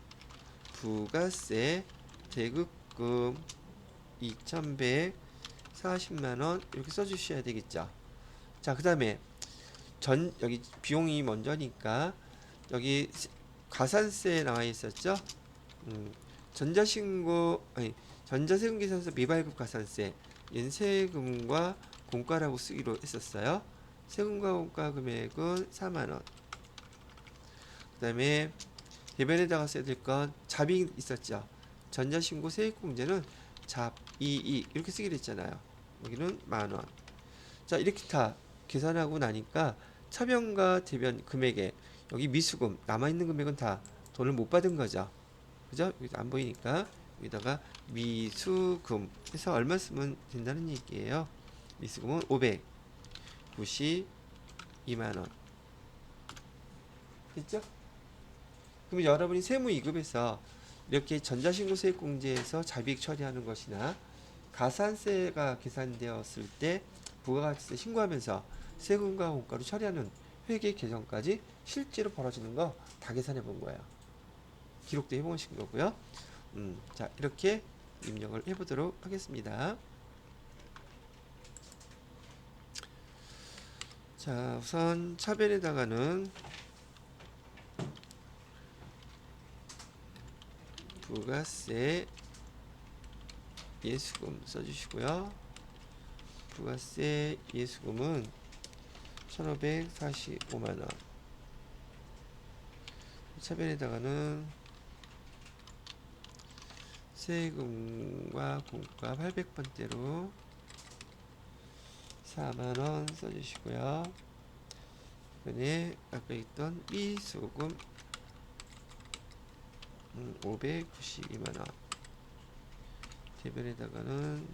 부가세 대급금 2,140만 원 이렇게 써주셔야 되겠죠. 자, 그 다음에 여기 비용이 먼저니까 여기 가산세 나와 있었죠. 전자세금 계산서 미발급 가산세 세금과 공과라고 쓰기로 했었어요. 세금과 공과 금액은 4만 원. 그 다음에 대변에다가 써야 될 건 잡이익 있었죠. 전자신고 세액공제는 잡이익 이렇게 쓰기로 했잖아요. 여기는 만원. 자, 이렇게 다 계산하고 나니까 차변과 대변 금액에 여기 미수금 남아있는 금액은 다 돈을 못 받은 거죠. 그죠? 여기 안 보이니까 여기다가 미수금 해서 얼마 쓰면 된다는 얘기예요. 미수금은 592만원. 됐죠? 그럼 여러분이 세무 2급에서 이렇게 전자신고세액공제에서 자비익 처리하는 것이나 가산세가 계산되었을 때 부가가치세 신고하면서 세금과 공과로 처리하는 회계 계정까지 실제로 벌어지는 거 다 계산해 본 거예요. 기록도 해보신 거고요. 자, 이렇게 입력을 해보도록 하겠습니다. 자, 우선 차변에다가는 부가세 예수금 써주시고요. 부가세 예수금은 1,545만 원. 차변에다가는 세금과 공과 800번대로 4만 원 써주시고요. 이번에 아까 있던 미수금 592만 원. 대변에다가는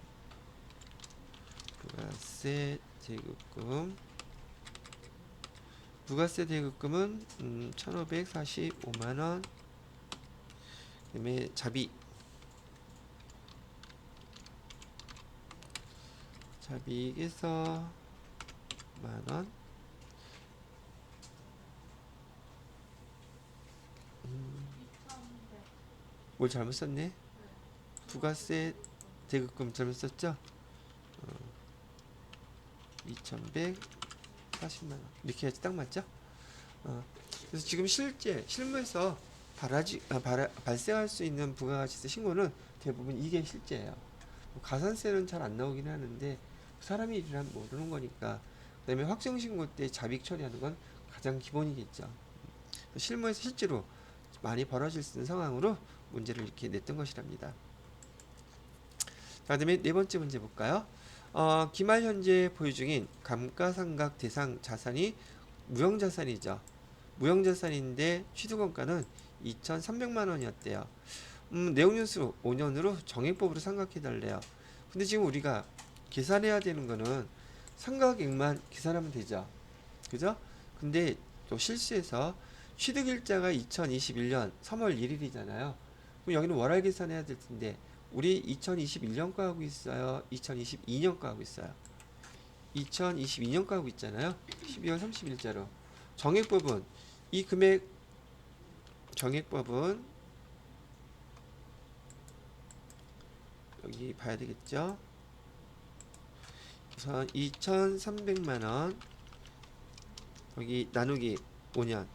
부가세 대급금. 부가세 대급금은 1,545만 원. 그다음에 자비익에서 만원. 뭘 잘못 썼네. 부가세 대급금 잘못 썼죠? 2,140만원 이렇게 해야지 딱 맞죠? 그래서 지금 실무에서 발생할 수 있는 부가가치세 신고는 대부분 이게 실제예요. 가산세는 잘 안 나오긴 하는데 사람이 일이란 모르는 거니까. 그 다음에 확정신고 때 자비익 처리하는 건 가장 기본이겠죠. 실무에서 실제로 많이 벌어질 수 있는 상황으로 문제를 이렇게 냈던 것이랍니다. 자, 그다음에 네 번째 문제 볼까요? 기말 현재 보유 중인 감가상각 대상 자산이 무형자산이죠. 무형자산인데 취득원가는 2,300만 원이었대요. 내용연수 5년으로 정액법으로 상각해달래요. 근데 지금 우리가 계산해야 되는 거는 상각액만 계산하면 되죠. 그죠? 근데 또 실수해서 취득일자가 2021년 3월 1일이잖아요. 그럼 여기는 월할 계산해야 될 텐데 우리 2021년 거 하고 있어요? 2022년 거 하고 있어요? 2022년 거 하고 있잖아요. 12월 30일자로. 정액법은 이 금액 정액법은 여기 봐야 되겠죠. 우선 2,300만 원 여기 나누기 5년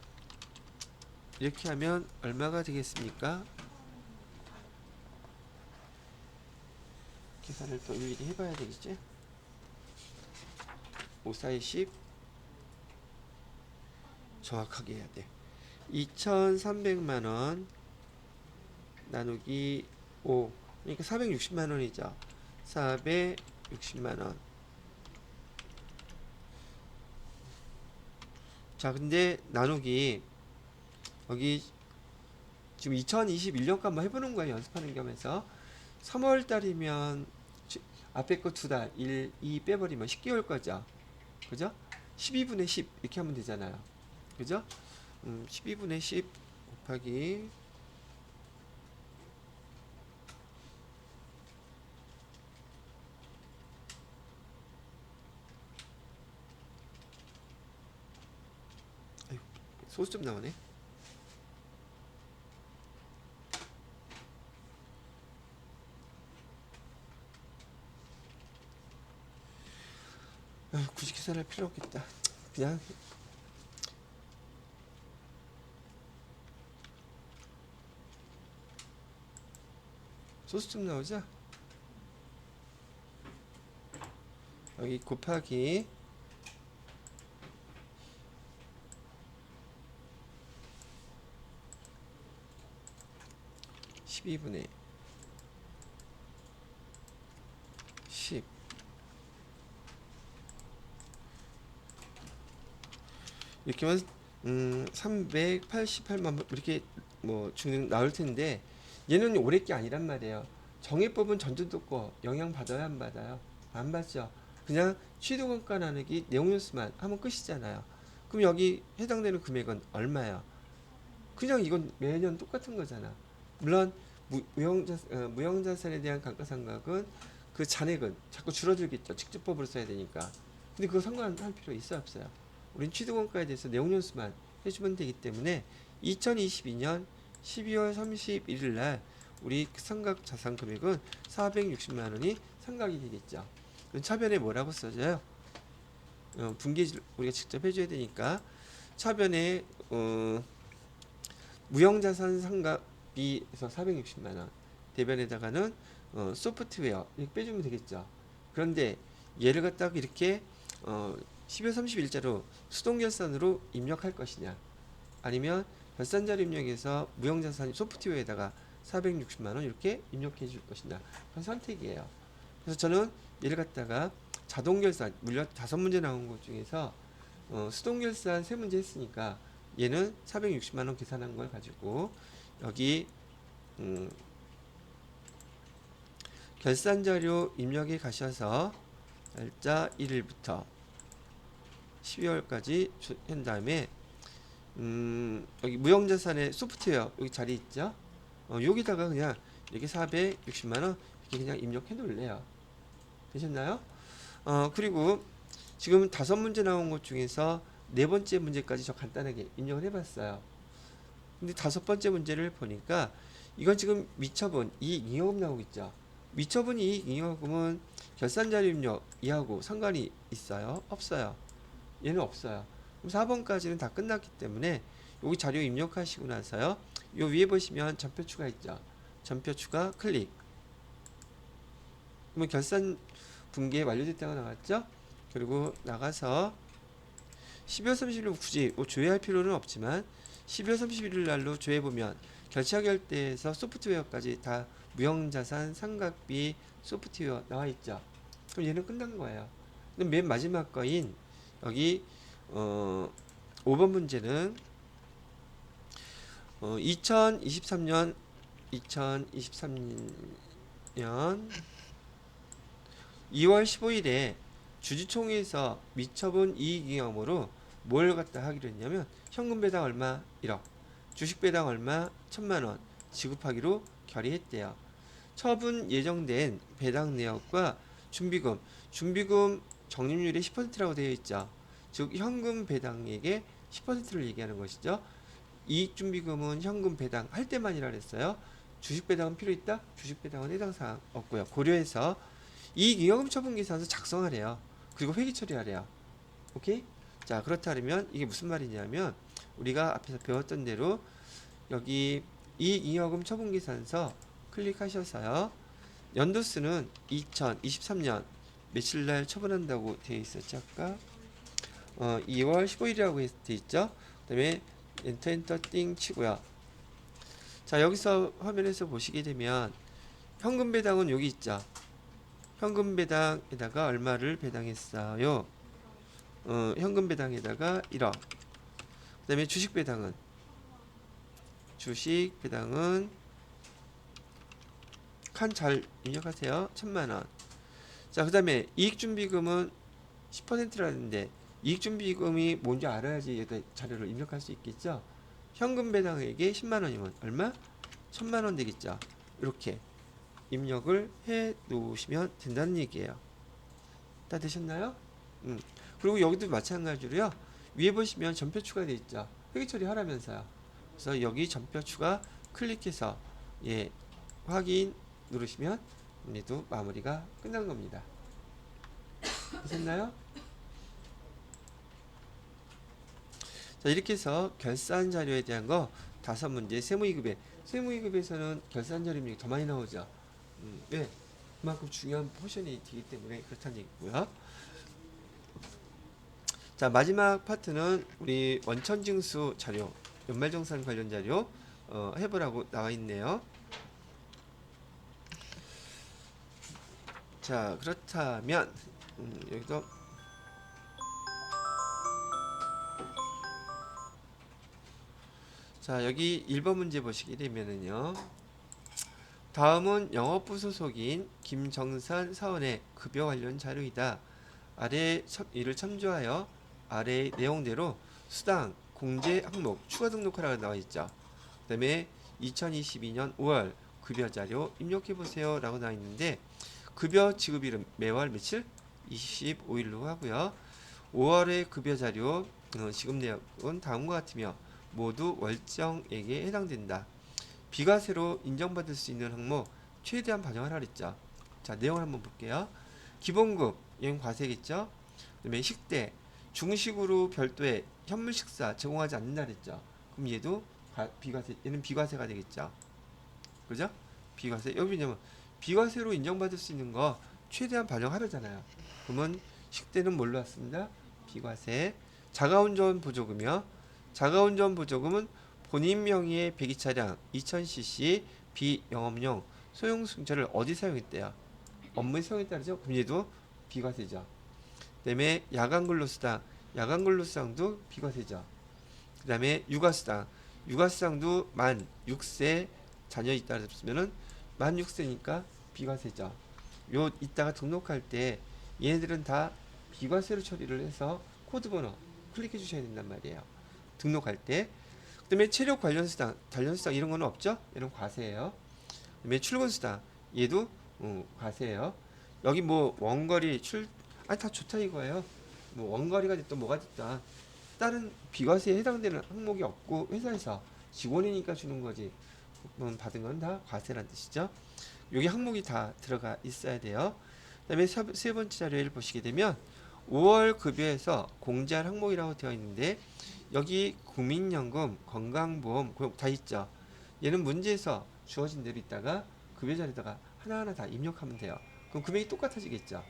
이렇게 하면 얼마가 되겠습니까? 계산을 또 일일이 해봐야 되겠지? 5, 4, 10 정확하게 해야 돼. 2,300만 원 나누기 5 그러니까 460만 원이죠. 460만 원. 자, 근데 나누기 여기 지금 2021년까지 한번 해보는 거예요. 연습하는 겸해서 3월 달이면 앞에 거 2달 1, 2 빼버리면 10개월 거죠. 그죠? 12분의 10 이렇게 하면 되잖아요. 그죠? 12분의 10 곱하기 소수 좀 나오네. 굳이 계산할 필요 없겠다. 그냥 소수 좀 나오자. 여기 곱하기 12분의 10 이렇게 하면 388만 이렇게 뭐 중능 나올 텐데 얘는 올해 게 아니란 말이에요. 정액법은 전제도 거 영향 받아야 안 받아요? 안 받죠. 그냥 취득원가 나누기 내용연수만 하면 끝이잖아요. 그럼 여기 해당되는 금액은 얼마야? 그냥 이건 매년 똑같은 거잖아. 물론 무형자산에 대한 감가상각은 그 잔액은 자꾸 줄어들겠죠. 직접법으로 써야 되니까. 근데 그거 상관할 필요 있어요, 없어요? 우린 취득원가에 대해서 내용연수만 해주면 되기 때문에 2022년 12월 31일 날 우리 상각 자산 금액은 460만 원이 상각이 되겠죠. 차변에 뭐라고 써져요? 분기 우리가 직접 해줘야 되니까 차변에 무형자산 상각비에서 460만 원 대변에다가는 소프트웨어 이렇게 빼주면 되겠죠. 그런데 얘를 갖다가 이렇게 12월 30일자로 수동결산으로 입력할 것이냐 아니면 결산자료 입력해서 무형자산 소프트웨어에다가 460만 원 이렇게 입력해 줄 것이냐 그건 선택이에요. 그래서 저는 얘를 갖다가 자동결산 물론 5문제 나온 것 중에서 수동결산 3문제 했으니까 얘는 460만 원 계산한 걸 가지고 여기 결산자료 입력에 가셔서 날짜 1일부터 12월까지 한 다음에 여기 무형자산의 소프트웨어 여기 자리 있죠? 여기다가 그냥 이렇게 460만 원 이렇게 그냥 입력해 놓을래요. 되셨나요? 그리고 지금 5문제 나온 것 중에서 4번째 문제까지 저 간단하게 입력을 해봤어요. 근데 5번째 문제를 보니까 이건 지금 미처분 이익 잉여금 나오고 있죠. 미처분 이익 잉여금은 결산자료 입력 이하고 상관이 있어요? 없어요? 얘는 없어요. 그럼 4번까지는 다 끝났기 때문에 여기 자료 입력하시고 나서요. 요 위에 보시면 전표 추가 있죠. 전표 추가 클릭. 그러면 결산 분기 완료됐다고 나왔죠. 그리고 나가서 12월 30일 굳이 뭐 조회할 필요는 없지만 12월 31일 날로 조회해보면 결제 결대에서 소프트웨어까지 다 무형자산, 상각비, 소프트웨어 나와있죠. 그럼 얘는 끝난 거예요. 그럼 맨 마지막 거인 여기 5번 문제는 2023년 2월 15일에 주주총회에서 미처분 이익잉여으로 뭘 갖다 하기로 했냐면 현금 배당 얼마 1억, 주식 배당 얼마 1,000만원 지급하기로 결의했대요. 처분 예정된 배당 내역과 준비금 적립률이 10%라고 되어 있죠. 즉 현금 배당액의 10%를 얘기하는 것이죠. 이익준비금은 현금 배당 할 때만이라 그랬어요. 주식 배당은 필요 있다? 주식 배당은 해당 사항 없고요. 고려해서 이익잉여금 처분계산서 작성하래요. 그리고 회계 처리하래요. 오케이? 자, 그렇다면 이게 무슨 말이냐면 우리가 앞에서 배웠던 대로 여기 이익잉여금 처분계산서 클릭하셔서요. 연도수는 2023년 며칠날 처분한다고 되어 있었죠 아까 2월 15일이라고 되어 있죠. 그 다음에 엔터 띵 치고요. 자, 여기서 화면에서 보시게 되면 현금 배당은 여기 있죠. 현금 배당에다가 얼마를 배당했어요. 현금 배당에다가 1억. 그 다음에 주식 배당은 칸 잘 입력하세요. 1,000만원. 자, 그 다음에 이익준비금은 10%라는데 이익준비금이 뭔지 알아야지 여기다 자료를 입력할 수 있겠죠. 현금 배당액이 10만원이면 얼마? 1,000만원 되겠죠. 이렇게 입력을 해 놓으시면 된다는 얘기예요. 다 되셨나요? 그리고 여기도 마찬가지로요. 위에 보시면 전표 추가되어 있죠. 회계 처리하라면서요. 그래서 여기 전표 추가 클릭해서 예 확인 누르시면 오늘도 마무리가 끝난 겁니다. 되셨나요? 자, 이렇게 해서 결산 자료에 대한 거 5문제 세무이급에서는 결산 자료입력이 더 많이 나오죠. 네, 그만큼 중요한 포션이 되기 때문에 그렇다는 얘기고요. 자, 마지막 파트는 우리 원천징수 자료, 연말정산 관련 자료 해보라고 나와 있네요. 자, 그렇다면 여기도 자, 여기 1번 문제 보시게 되면은요. 다음은 영업부 소속인 김정산 사원의 급여 관련 자료이다. 아래 이를 참조하여 아래 내용대로 수당, 공제 항목 추가 등록하라고 나와 있죠. 그다음에 2022년 5월 급여 자료 입력해 보세요 라고 나와 있는데 급여 지급일은 매월 며칠? 25일로 하고요. 5월의 급여 자료 지급 내역은 다음과 같으며 모두 월정액에 해당된다. 비과세로 인정받을 수 있는 항목 최대한 반영하라 그랬죠. 자, 내용을 한번 볼게요. 기본급 얘는 과세겠죠. 그다음에 식대 중식으로 별도의 현물 식사 제공하지 않는다 그랬죠. 그럼 얘도 비과세, 얘는 비과세가 되겠죠. 그죠? 비과세. 여기 왜냐면 비과세로 인정받을 수 있는 거 최대한 반영하려잖아요. 그러면 식대는 뭘로 왔습니다? 비과세. 자가운전 보조금이요. 자가운전 보조금은 본인 명의의 배기 차량 2000cc 비영업용 소형 승차를 어디 사용했대요? 업무에 사용했다 그러죠? 그럼 얘도 비과세죠. 그 다음에 야간근로수당, 야간근로수당도 비과세죠. 그 다음에 육아수당, 육아수당도 만 6세 자녀 있다 그랬으면은 만 6세니까 비과세죠. 요 이따가 등록할 때 얘네들은 다 비과세로 처리를 해서 코드번호 클릭해 주셔야 된단 말이에요. 등록할 때. 그 다음에 체력 관련 수당, 단련 수당 이런 거는 없죠? 얘는 과세예요. 그 다음에 출근 수당, 얘도 과세예요. 여기 뭐 원거리 다 좋다 이거예요. 뭐 원거리가 됐든 뭐가 됐든 다른 비과세에 해당되는 항목이 없고 회사에서 직원이니까 주는 거지. 받은 건 다 과세란 뜻이죠. 여기 항목이 다 들어가 있어야 돼요. 그 다음에 세 번째 자료를 보시게 되면 5월 급여에서 공제할 항목이라고 되어 있는데 여기 국민연금, 건강보험 다 있죠. 얘는 문제에서 주어진 대로 있다가 급여 자리에다가 하나하나 다 입력하면 돼요. 그럼 금액이 똑같아지겠죠.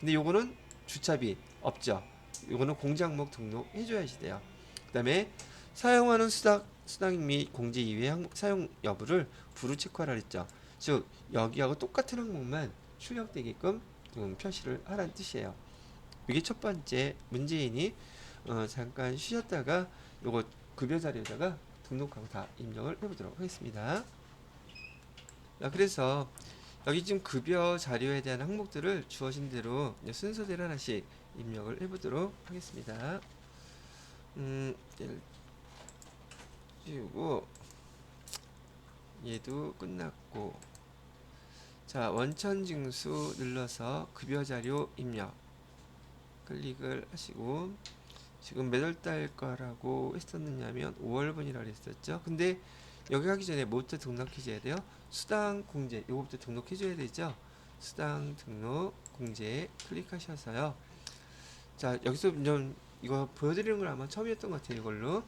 근데 요거는 주차비 없죠. 이거는 공제 항목 등록해줘야지 돼요. 그다음에 사용하는 수당 및 공제 이외의 항목 사용 여부를 부루 체크하라 그랬죠. 즉 여기하고 똑같은 항목만 출력되게끔 표시를 하라는 뜻이에요. 이게 첫 번째 문제인이 잠깐 쉬셨다가 요거 급여 자료에다가 등록하고 다 입력을 해보도록 하겠습니다. 자, 그래서 여기 지금 급여 자료에 대한 항목들을 주어진 대로 순서대로 하나씩 입력을 해보도록 하겠습니다. 얘를 지우고 얘도 끝났고, 자 원천징수 눌러서 급여 자료 입력 클릭을 하시고, 지금 몇 월달 거라고 했었느냐면 5월분이라고 했었죠. 근데 여기 하기 전에 뭐부터 등록해줘야 돼요? 수당 공제 요거부터 등록해줘야 되죠. 수당 등록 공제 클릭하셔서요. 자 여기서 좀 이거 보여드리는 걸 아마 처음이었던 것 같아요. 이걸로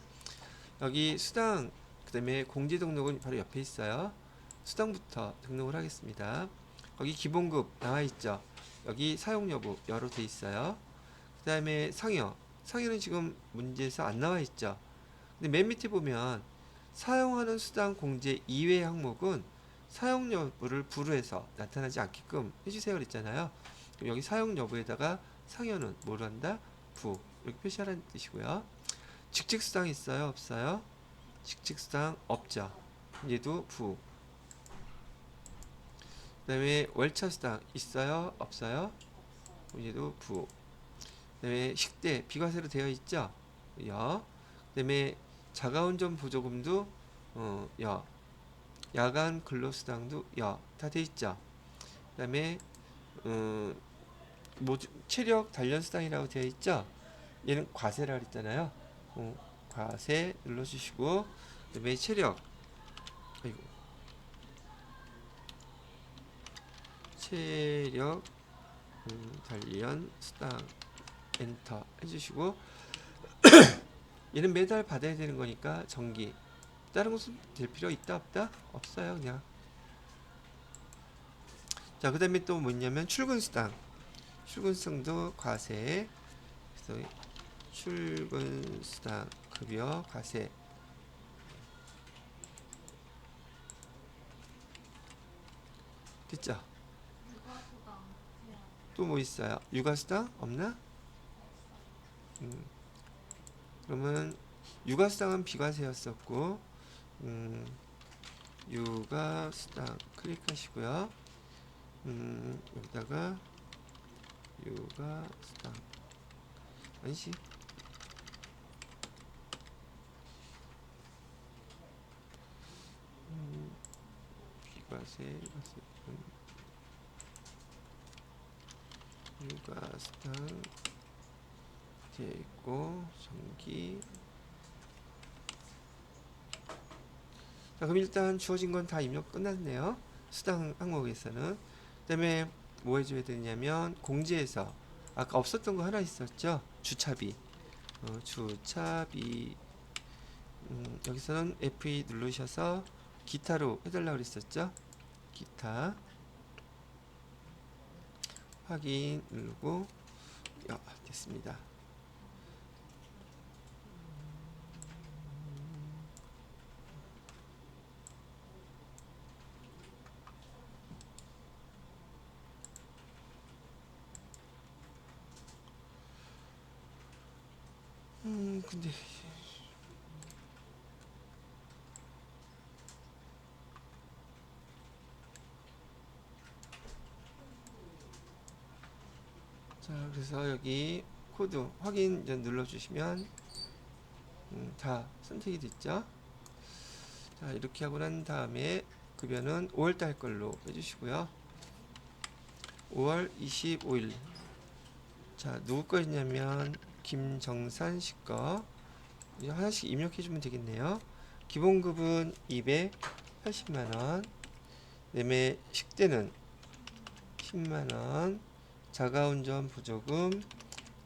여기 수당 그 다음에 공제 등록은 바로 옆에 있어요. 수당부터 등록을 하겠습니다. 거기 기본급 나와있죠. 여기 사용 여부 여로 돼 있어요. 그 다음에 상여는 지금 문제에서 안 나와있죠. 근데 맨 밑에 보면 사용하는 수당 공제 이외의 항목은 사용 여부를 부루해서 나타나지 않게끔 해주세요 그랬잖아요. 그럼 여기 사용 여부에다가 상여는 뭐로 한다? 부 이렇게 표시하라는 뜻이고요. 직직수당 있어요? 없어요? 직직수당 없죠. 얘도 부. 그 다음에 월차수당 있어요? 없어요? 얘도 부. 그 다음에 식대 비과세로 되어 있죠? 여. 그 다음에 자가운전 보조금도 여. 야간 근로수당도 여. 다 되어 있죠? 그 다음에 체력 단련수당이라고 되어 있죠? 얘는 과세라 그랬잖아요. 과세 눌러주시고, 그 다음에 체력 단련 수당 엔터 해주시고, 얘는 매달 받아야 되는 거니까 정기. 다른 것은 될 필요 있다 없다? 없어요 그냥. 자 그 다음에 또 뭐냐면 출근수당도 과세. 그래서 출근수당 급여 과세. 됐죠? 육아수당 해야 또 뭐 있어요? 육아수당 없나? 그러면 육아수당은 비과세였었고, 육아수당 클릭하시고요. 여기다가 육아수당 아니지, 비과세 육아수당 되어 있고 정기. 자, 그럼 일단 주어진 건 다 입력 끝났네요. 수당 항목에서는. 그 다음에 뭐 해줘야 되냐면 공제에서 아까 없었던 거 하나 있었죠. 주차비. 주차비. 여기서는 F2 누르셔서 기타로 해달라고 그랬었죠. 기타 확인 누르고 됐습니다. 근데 자 그래서 여기 코드 확인 눌러주시면 다 선택이 됐죠. 자 이렇게 하고 난 다음에 급여는 5월달 걸로 해주시고요. 5월 25일. 자 누구 거였냐면 김정산 씨 거. 이제 하나씩 입력해주면 되겠네요. 기본급은 280만원, 그다음에 식대는 10만원, 자가운전 보조금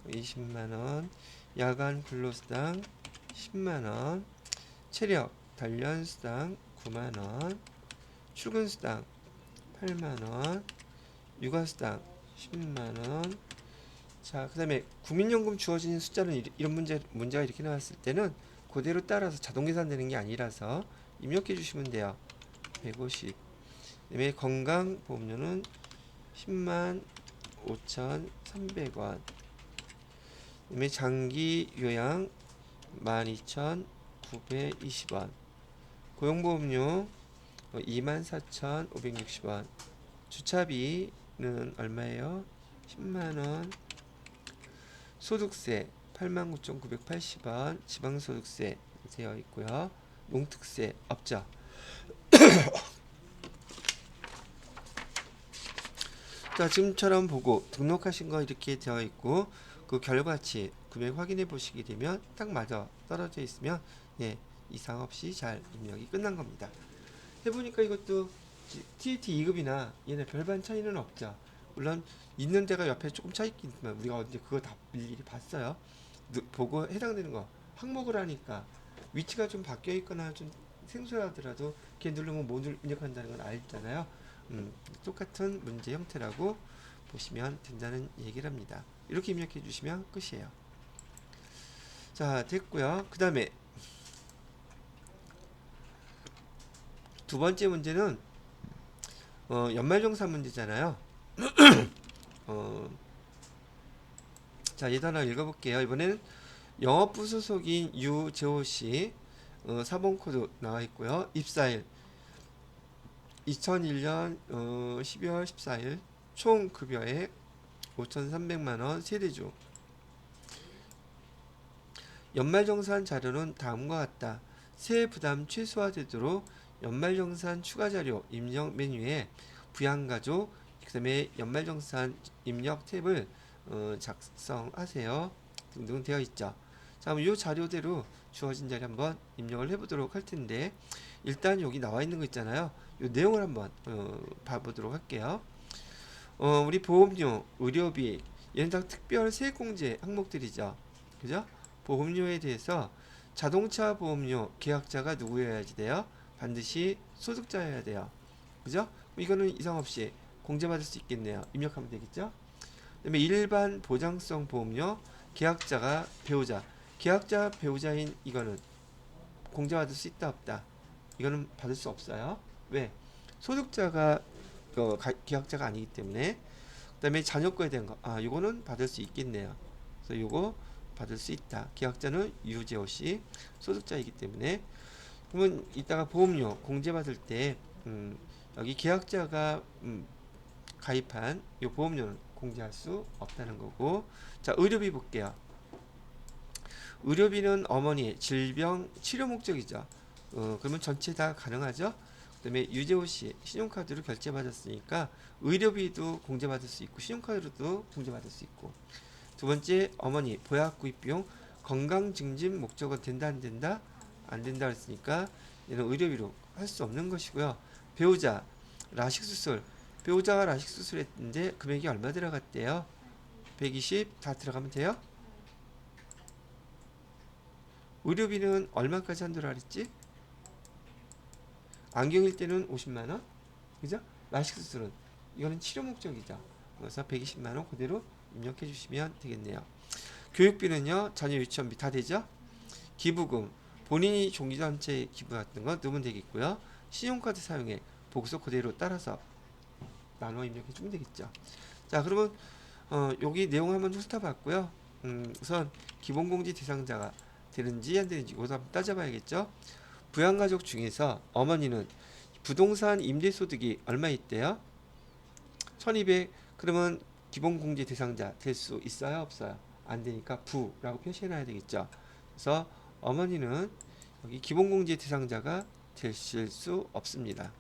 20만원, 야간 근로수당 10만원, 체력 단련수당 9만원, 출근수당 8만원, 육아수당 10만원, 자, 그다음에 국민연금 주어진 숫자는 이런 문제가 이렇게 나왔을 때는 그대로 따라서 자동 계산되는 게 아니라서 입력해 주시면 돼요. 150. 그다음에 건강보험료는 10만 5,300원. 그다음에 장기 요양 12,920원. 고용보험료 24,560원. 주차비는 얼마예요? 10만원. 소득세 89,980원. 지방소득세 되어 있고요. 농특세 없죠. 자, 지금처럼 보고 등록하신 거 이렇게 되어 있고 그 결과치 금액 확인해 보시게 되면 딱 맞아 떨어져 있으면 예, 이상 없이 잘 입력이 끝난 겁니다. 해보니까 이것도 TET 2급이나 얘네 별반 차이는 없죠. 물론 있는 데가 옆에 조금 차 있겠지만 우리가 언제 그거 다 일일이 봤어요. 보고 해당되는 거 항목을 하니까 위치가 좀 바뀌어 있거나 좀 생소하더라도 걔 누르면 뭐 입력한다는 건 알잖아요. 똑같은 문제 형태라고 보시면 된다는 얘기를 합니다. 이렇게 입력해 주시면 끝이에요. 자, 됐고요. 그 다음에 두 번째 문제는 연말정산 문제잖아요. 자, 얘도 하나 읽어볼게요. 이번에는 영업부 소속인 유재호씨 4번 코드 나와 있고요. 입사일 2001년 12월 14일 총 급여액 5,300만원 세대주. 연말정산 자료는 다음과 같다. 세액 부담 최소화되도록 연말정산 추가자료 입력 메뉴에 부양가족 그 다음에 연말정산 입력 탭을 작성하세요 등등 되어 있죠. 자, 그럼 이 자료대로 주어진 자리 한번 입력을 해보도록 할 텐데 일단 여기 나와 있는 거 있잖아요. 이 내용을 한번 봐보도록 할게요. 우리 보험료, 의료비 얘는 다 특별 세액공제 항목들이죠. 그죠? 보험료에 대해서 자동차 보험료 계약자가 누구여야지 돼요? 반드시 소득자여야 돼요. 그죠? 이거는 이상 없이 공제받을 수 있겠네요. 입력하면 되겠죠? 그다음에 일반 보장성 보험료 계약자가 배우자. 계약자 배우자인 이거는 공제받을 수 있다 없다. 이거는 받을 수 없어요. 왜? 소득자가 계약자가 아니기 때문에. 그다음에 자녀 거에 대한 거. 아, 이거는 받을 수 있겠네요. 그래서 이거 받을 수 있다. 계약자는 유재호 씨 소득자이기 때문에. 그러면 이따가 보험료 공제받을 때 여기 계약자가 가입한 이 보험료는 공제할 수 없다는 거고. 자, 의료비 볼게요. 의료비는 어머니의 질병 치료 목적이죠. 그러면 전체 다 가능하죠. 그 다음에 유재호 씨 신용카드로 결제받았으니까 의료비도 공제받을 수 있고 신용카드로도 공제받을 수 있고. 두 번째, 어머니 보약 구입 비용 건강 증진 목적은 된다 안 된다? 안 된다 했으니까 얘는 의료비로 할 수 없는 것이고요. 배우자 라식 수술 배우자가 라식 수술했는데 금액이 얼마 들어갔대요? 120 다 들어가면 돼요? 의료비는 얼마까지 한도로 하랬지? 안경일 때는 50만원 그죠? 라식 수술은 이거는 치료 목적이죠. 그래서 120만원 그대로 입력해 주시면 되겠네요. 교육비는요 자녀 유치원비 다 되죠? 기부금 본인이 종교단체에 기부 같은 거 넣으면 되겠고요. 신용카드 사용액 보고서 그대로 따라서 나눠 입력해 주면 되겠죠. 자, 그러면 여기 내용 한번 훑어봤고요. 우선 기본공제 대상자가 되는지 안 되는지 이것도 한번 따져봐야겠죠. 부양가족 중에서 어머니는 부동산 임대소득이 얼마 있대요? 1200. 그러면 기본공제 대상자 될 수 있어요? 없어요? 안 되니까 부라고 표시해놔야 되겠죠. 그래서 어머니는 여기 기본공제 대상자가 되실 수 없습니다.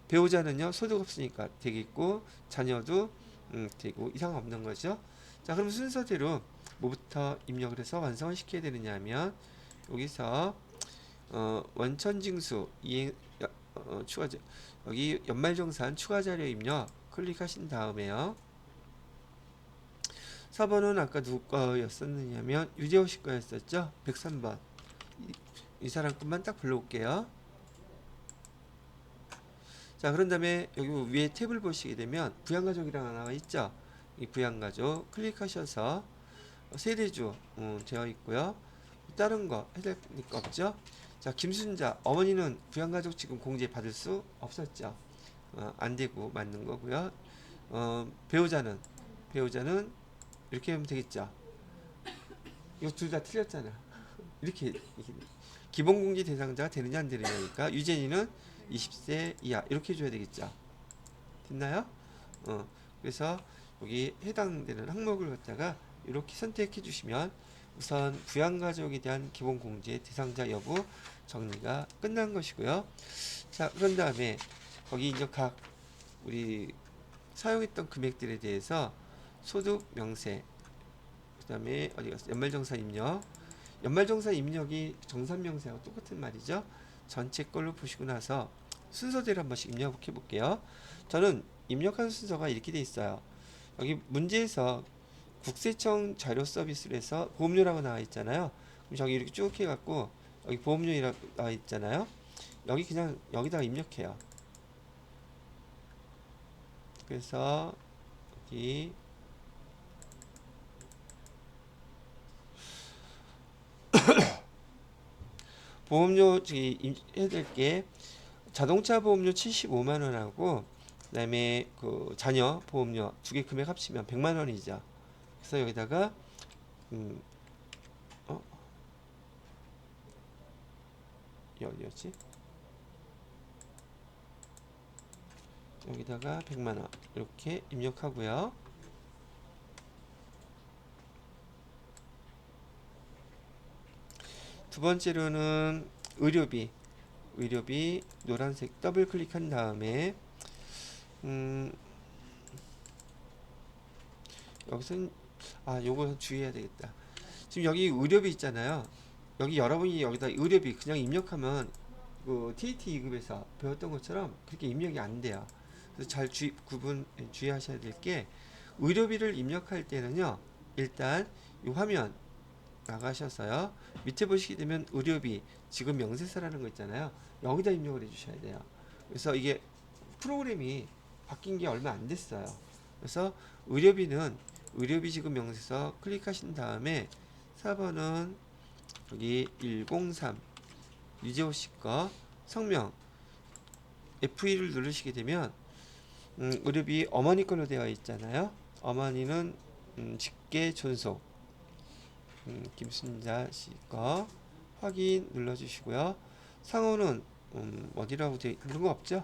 배우자는요 소득 없으니까 되겠고 자녀도 되고 이상 없는 거죠. 자, 그럼 순서대로 뭐부터 입력을 해서 완성을 시켜야 되느냐 하면 여기서 원천징수 이행 추가 여기 연말정산 추가자료 입력 클릭하신 다음에요. 4번은 아까 누구 거였었느냐면 유재호 씨 거였었죠. 103번 이 사람 것만 딱 불러올게요. 자, 그런 다음에 여기 위에 탭을 보시게 되면 부양가족이랑 나와 있죠. 이 부양가족 클릭하셔서 세대주 되어 있고요. 다른 거 해야 될 거 없죠? 자, 김순자 어머니는 부양가족 지금 공제 받을 수 없었죠. 안 되고 맞는 거고요. 배우자는 이렇게 하면 되겠죠. 이거 둘 다 틀렸잖아. 이렇게 기본공제 대상자가 되느냐 안 되느냐니까 유진이는 20세 이하 이렇게 해줘야 되겠죠. 됐나요? 그래서 여기 해당되는 항목을 갖다가 이렇게 선택해 주시면 우선 부양가족에 대한 기본공제 대상자 여부 정리가 끝난 것이고요. 자, 그런 다음에 거기 이제 각 우리 사용했던 금액들에 대해서 소득 명세, 그 다음에 어디 갔어? 연말정산 입력. 연말정산 입력이 정산명세하고 똑같은 말이죠. 전체 걸로 보시고 나서 순서대로 한 번씩 입력해 볼게요. 저는 입력한 순서가 이렇게 돼 있어요. 여기 문제에서 국세청 자료 서비스로 해서 보험료라고 나와 있잖아요. 그럼 저기 이렇게 쭉 해갖고 여기 보험료라고 나와 있잖아요. 여기 그냥 여기다가 입력해요. 그래서 여기 보험료 해야 될 게 자동차 보험료 75만 원하고 그다음에 그 자녀 보험료 두 개 금액 합치면 100만 원이죠. 그래서 여기다가 어디였지? 여기다가 100만 원 이렇게 입력하고요. 두 번째로는 의료비 노란색 더블 클릭한 다음에 여기서는 요거 주의해야 되겠다. 지금 여기 의료비 있잖아요. 여기 여러분이 여기다 의료비 그냥 입력하면 그 TT 2급에서 배웠던 것처럼 그렇게 입력이 안 돼요. 그래서 잘 주의하셔야 될 게 의료비를 입력할 때는요. 일단 이 화면 나가셔서요. 밑에 보시게 되면 의료비 지금 명세서라는 거 있잖아요. 여기다 입력을 해주셔야 돼요. 그래서 이게 프로그램이 바뀐 게 얼마 안 됐어요. 그래서 의료비는 의료비 지급 명세서 클릭하신 다음에 4번은 여기 103 유재호 씨 거 성명 F2를 누르시게 되면 의료비 어머니 걸로 되어 있잖아요. 어머니는 직계 존속 김순자 씨 거 확인 눌러주시고요. 상호는 어디라고 되어 있는 거 없죠?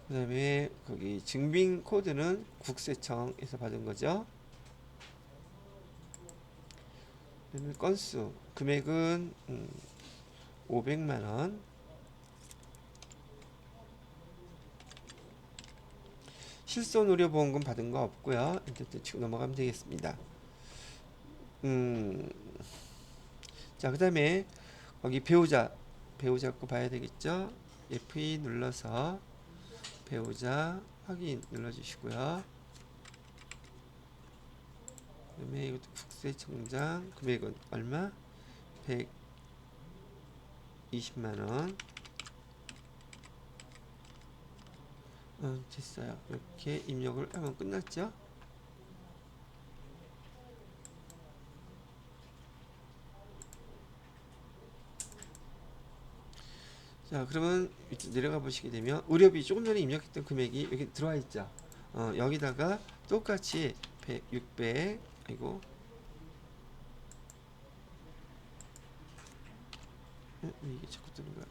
그 다음에 거기 증빙 코드는 국세청에서 받은 거죠. 그다음에 건수 금액은 500만원. 실손 의료보험금 받은 거 없고요. 일단 치고 넘어가면 되겠습니다. 자, 그 다음에 거기 배우자 거 봐야 되겠죠. F2 눌러서 배우자 확인 눌러주시고요. 그 다음에 이것도 국세청장 금액은 얼마? 120만원. 됐어요. 이렇게 입력을 하면 끝났죠. 자, 그러면 내려가 보시게 되면 의료비 조금 전에 입력했던 금액이 여기 들어와 있죠. 여기다가 똑같이 100, 600 아이고 왜 이게 자꾸 뜨는 거야?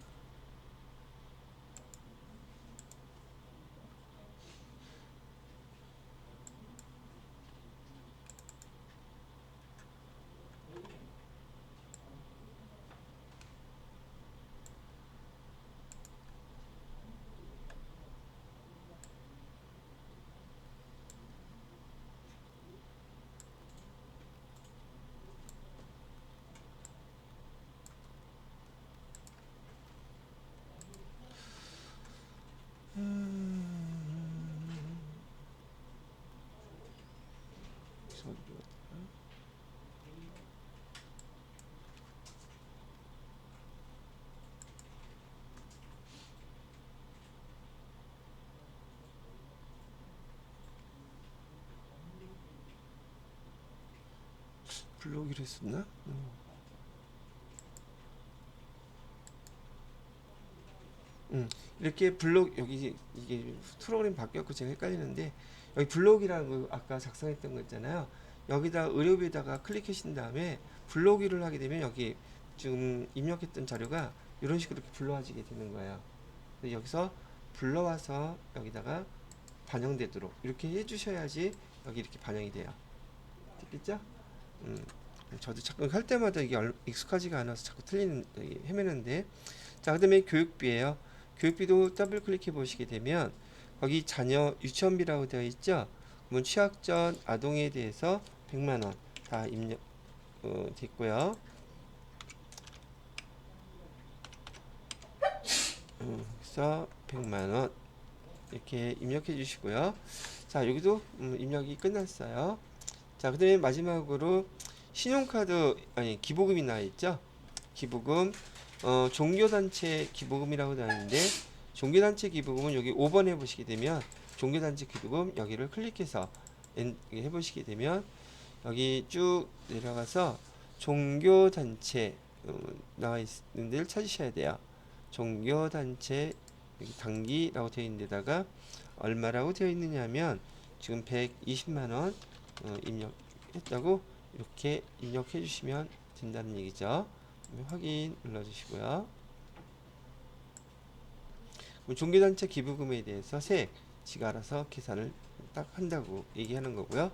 불러오기로 했었나? 이렇게 블록 여기 이게 프로그램 바뀌었고 제가 헷갈리는데 여기 블록이라고 아까 작성했던 거 있잖아요. 여기다 의료비에다가 클릭하신 다음에 블록이를 하게 되면 여기 지금 입력했던 자료가 이런 식으로 이렇게 불러와지게 되는 거예요. 그래서 여기서 불러와서 여기다가 반영되도록 이렇게 해주셔야지 여기 이렇게 반영이 돼요. 됐겠죠? 저도 자꾸 할 때마다 이게 익숙하지가 않아서 자꾸 헤매는데, 자, 그다음에 교육비예요. 교육비도 더블 클릭해 보시게 되면 거기 자녀 유치원비라고 되어 있죠. 그러면 취학 전 아동에 대해서 100만 원 다 입력 됐고요. 그래서 100만 원 이렇게 입력해 주시고요. 자, 여기도 입력이 끝났어요. 자, 그다음에 마지막으로 신용카드 아니 기부금이 나와 있죠. 기부금 종교단체 기부금이라고 나와 있는데, 종교단체 기부금은 여기 5번 해보시게 되면 종교단체 기부금 여기를 클릭해서 해보시게 되면 여기 쭉 내려가서 종교단체 나와 있는 데를 찾으셔야 돼요. 종교단체 여기 단기라고 되어 있는 데다가 얼마라고 되어 있느냐면 지금 120만원 입력했다고 이렇게 입력해 주시면 된다는 얘기죠. 확인 눌러주시고요. 종교단체 기부금에 대해서 지가 알아서 계산을 딱 한다고 얘기하는 거고요.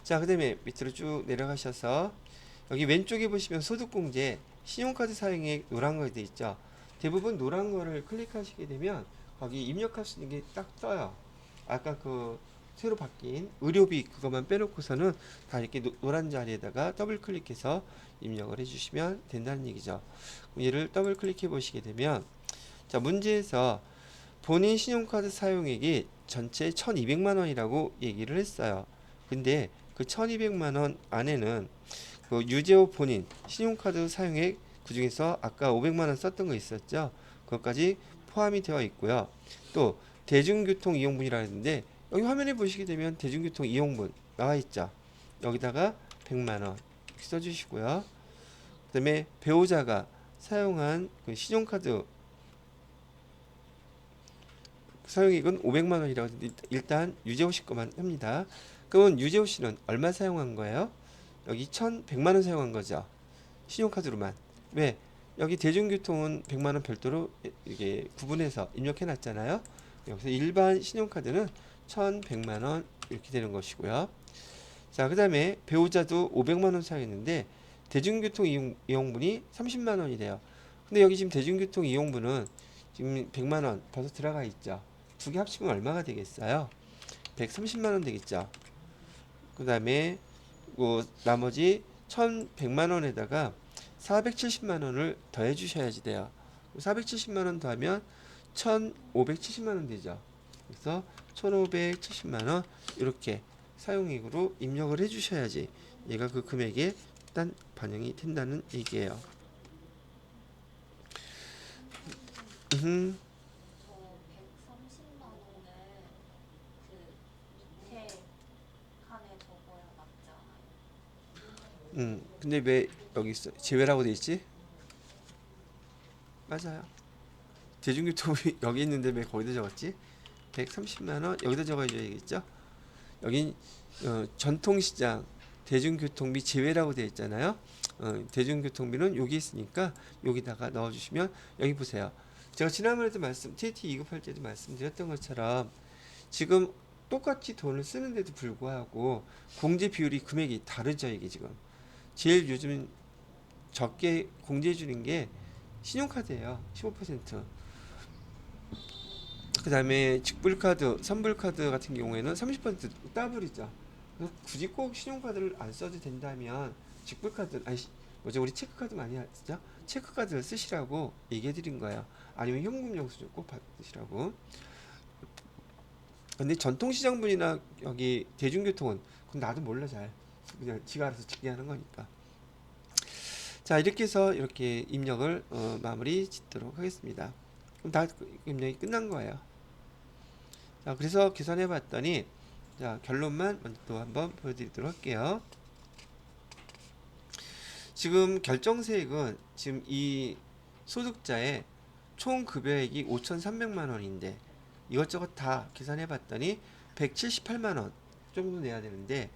자, 그 다음에 밑으로 쭉 내려가셔서 여기 왼쪽에 보시면 소득공제 신용카드 사용액 노란 거 돼 있죠. 대부분 노란 거를 클릭하시게 되면 거기 입력할 수 있는 게 딱 떠요. 아까 그 새로 바뀐 의료비 그것만 빼놓고서는 다 이렇게 노란 자리에다가 더블 클릭해서 입력을 해주시면 된다는 얘기죠. 얘를 더블 클릭해 보시게 되면, 자, 문제에서 본인 신용카드 사용액이 전체 1200만 원이라고 얘기를 했어요. 근데 그 1200만 원 안에는 그 유재호 본인 신용카드 사용액 그 중에서 아까 500만 원 썼던 거 있었죠. 그것까지 포함이 되어 있고요. 또 대중교통 이용분이라 했는데 여기 화면에 보시게 되면 대중교통 이용분 나와 있죠. 여기다가 100만 원 써주시고요. 그다음에 배우자가 사용한 그 신용카드 사용액은 500만 원이라고 했는데 일단 유재호 씨 거만 합니다. 그러면 유재호 씨는 얼마 사용한 거예요? 여기 1,100만 원 사용한 거죠. 신용카드로만. 왜? 여기 대중교통은 100만 원 별도로 이게 구분해서 입력해 놨잖아요. 여기서 일반 신용카드는 1,100만 원 이렇게 되는 것이고요. 자, 그다음에 배우자도 500만 원 사용했는데 대중교통 이용분이 30만 원이래요. 근데 여기 지금 대중교통 이용분은 지금 100만 원 벌써 들어가 있죠. 두 개 합치면 얼마가 되겠어요? 130만 원 되겠죠. 그다음에 나머지 1,100만 원에다가 470만 원을 더해 주셔야지 돼요. 470만 원 더하면 1,570만 원 되죠. 그래서 1,570만 원 이렇게 사용액으로 입력을 해 주셔야지 얘가 그 금액에 일단 반영이 된다는 얘기예요. 저 130만 원을 그 밑에 칸에 적어야 맞지 않아요? 근데 왜 여기 있어? 제외라고 돼 있지? 맞아요. 대중교통이 여기 있는데 왜 거기다 적었지? 130만 원 여기다 적어야겠죠? 여기 전통시장 대중교통비 제외라고 되어 있잖아요. 대중교통비는 여기 있으니까 여기다가 넣어주시면, 여기 보세요. 제가 지난번에도 TT 2급할 때도 말씀드렸던 것처럼 지금 똑같이 돈을 쓰는데도 불구하고 공제 비율이 금액이 다르죠. 이게 지금 제일 요즘 적게 공제해 주는 게 신용카드예요. 15%. 그 다음에 직불카드, 선불카드 같은 경우에는 30% 더블이죠. 그래서 굳이 꼭 신용카드를 안 써도 된다면 직불카드, 뭐죠? 우리 체크카드 많이 쓰죠? 체크카드를 쓰시라고 얘기해 드린 거예요. 아니면 현금 영수증 꼭 받으시라고. 근데 전통시장분이나 여기 대중교통은 그건 나도 몰라 잘. 그냥 지가 알아서 짓게 하는 거니까. 자, 이렇게 해서 이렇게 입력을 마무리 짓도록 하겠습니다. 그럼 다 입력이 끝난 거예요. 자, 그래서 계산해 봤더니, 자, 결론만 먼저 또 한번 보여드리도록 할게요. 지금 결정세액은 지금 이 소득자의 총 급여액이 5,300만 원인데 이것저것 다 계산해 봤더니 178만 원 정도 내야 되는데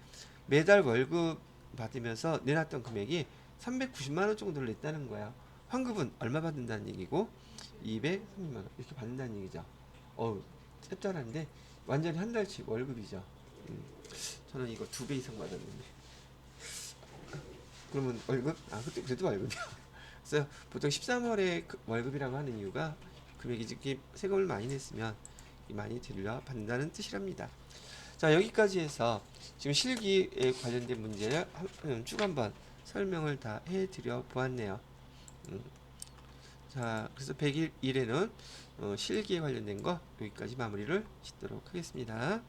매달 월급 받으면서 내놨던 금액이 390만 원 정도를 냈다는 거야. 환급은 얼마 받는다는 얘기고 230만 원 이렇게 받는다는 얘기죠. 짭짤한데 완전히 한 달치 월급이죠. 저는 이거 2배 이상 받았는데. 그러면 월급? 그래도 월급이야. 그래서 보통 13월에 월급이라고 하는 이유가 금액이 이렇게 세금을 많이 냈으면 많이 들려받는다는 뜻이랍니다. 자, 여기까지 해서 지금 실기에 관련된 문제를 쭉 한번 설명을 다 해드려 보았네요. 자, 그래서 101일에는 실기에 관련된 거 여기까지 마무리를 짓도록 하겠습니다.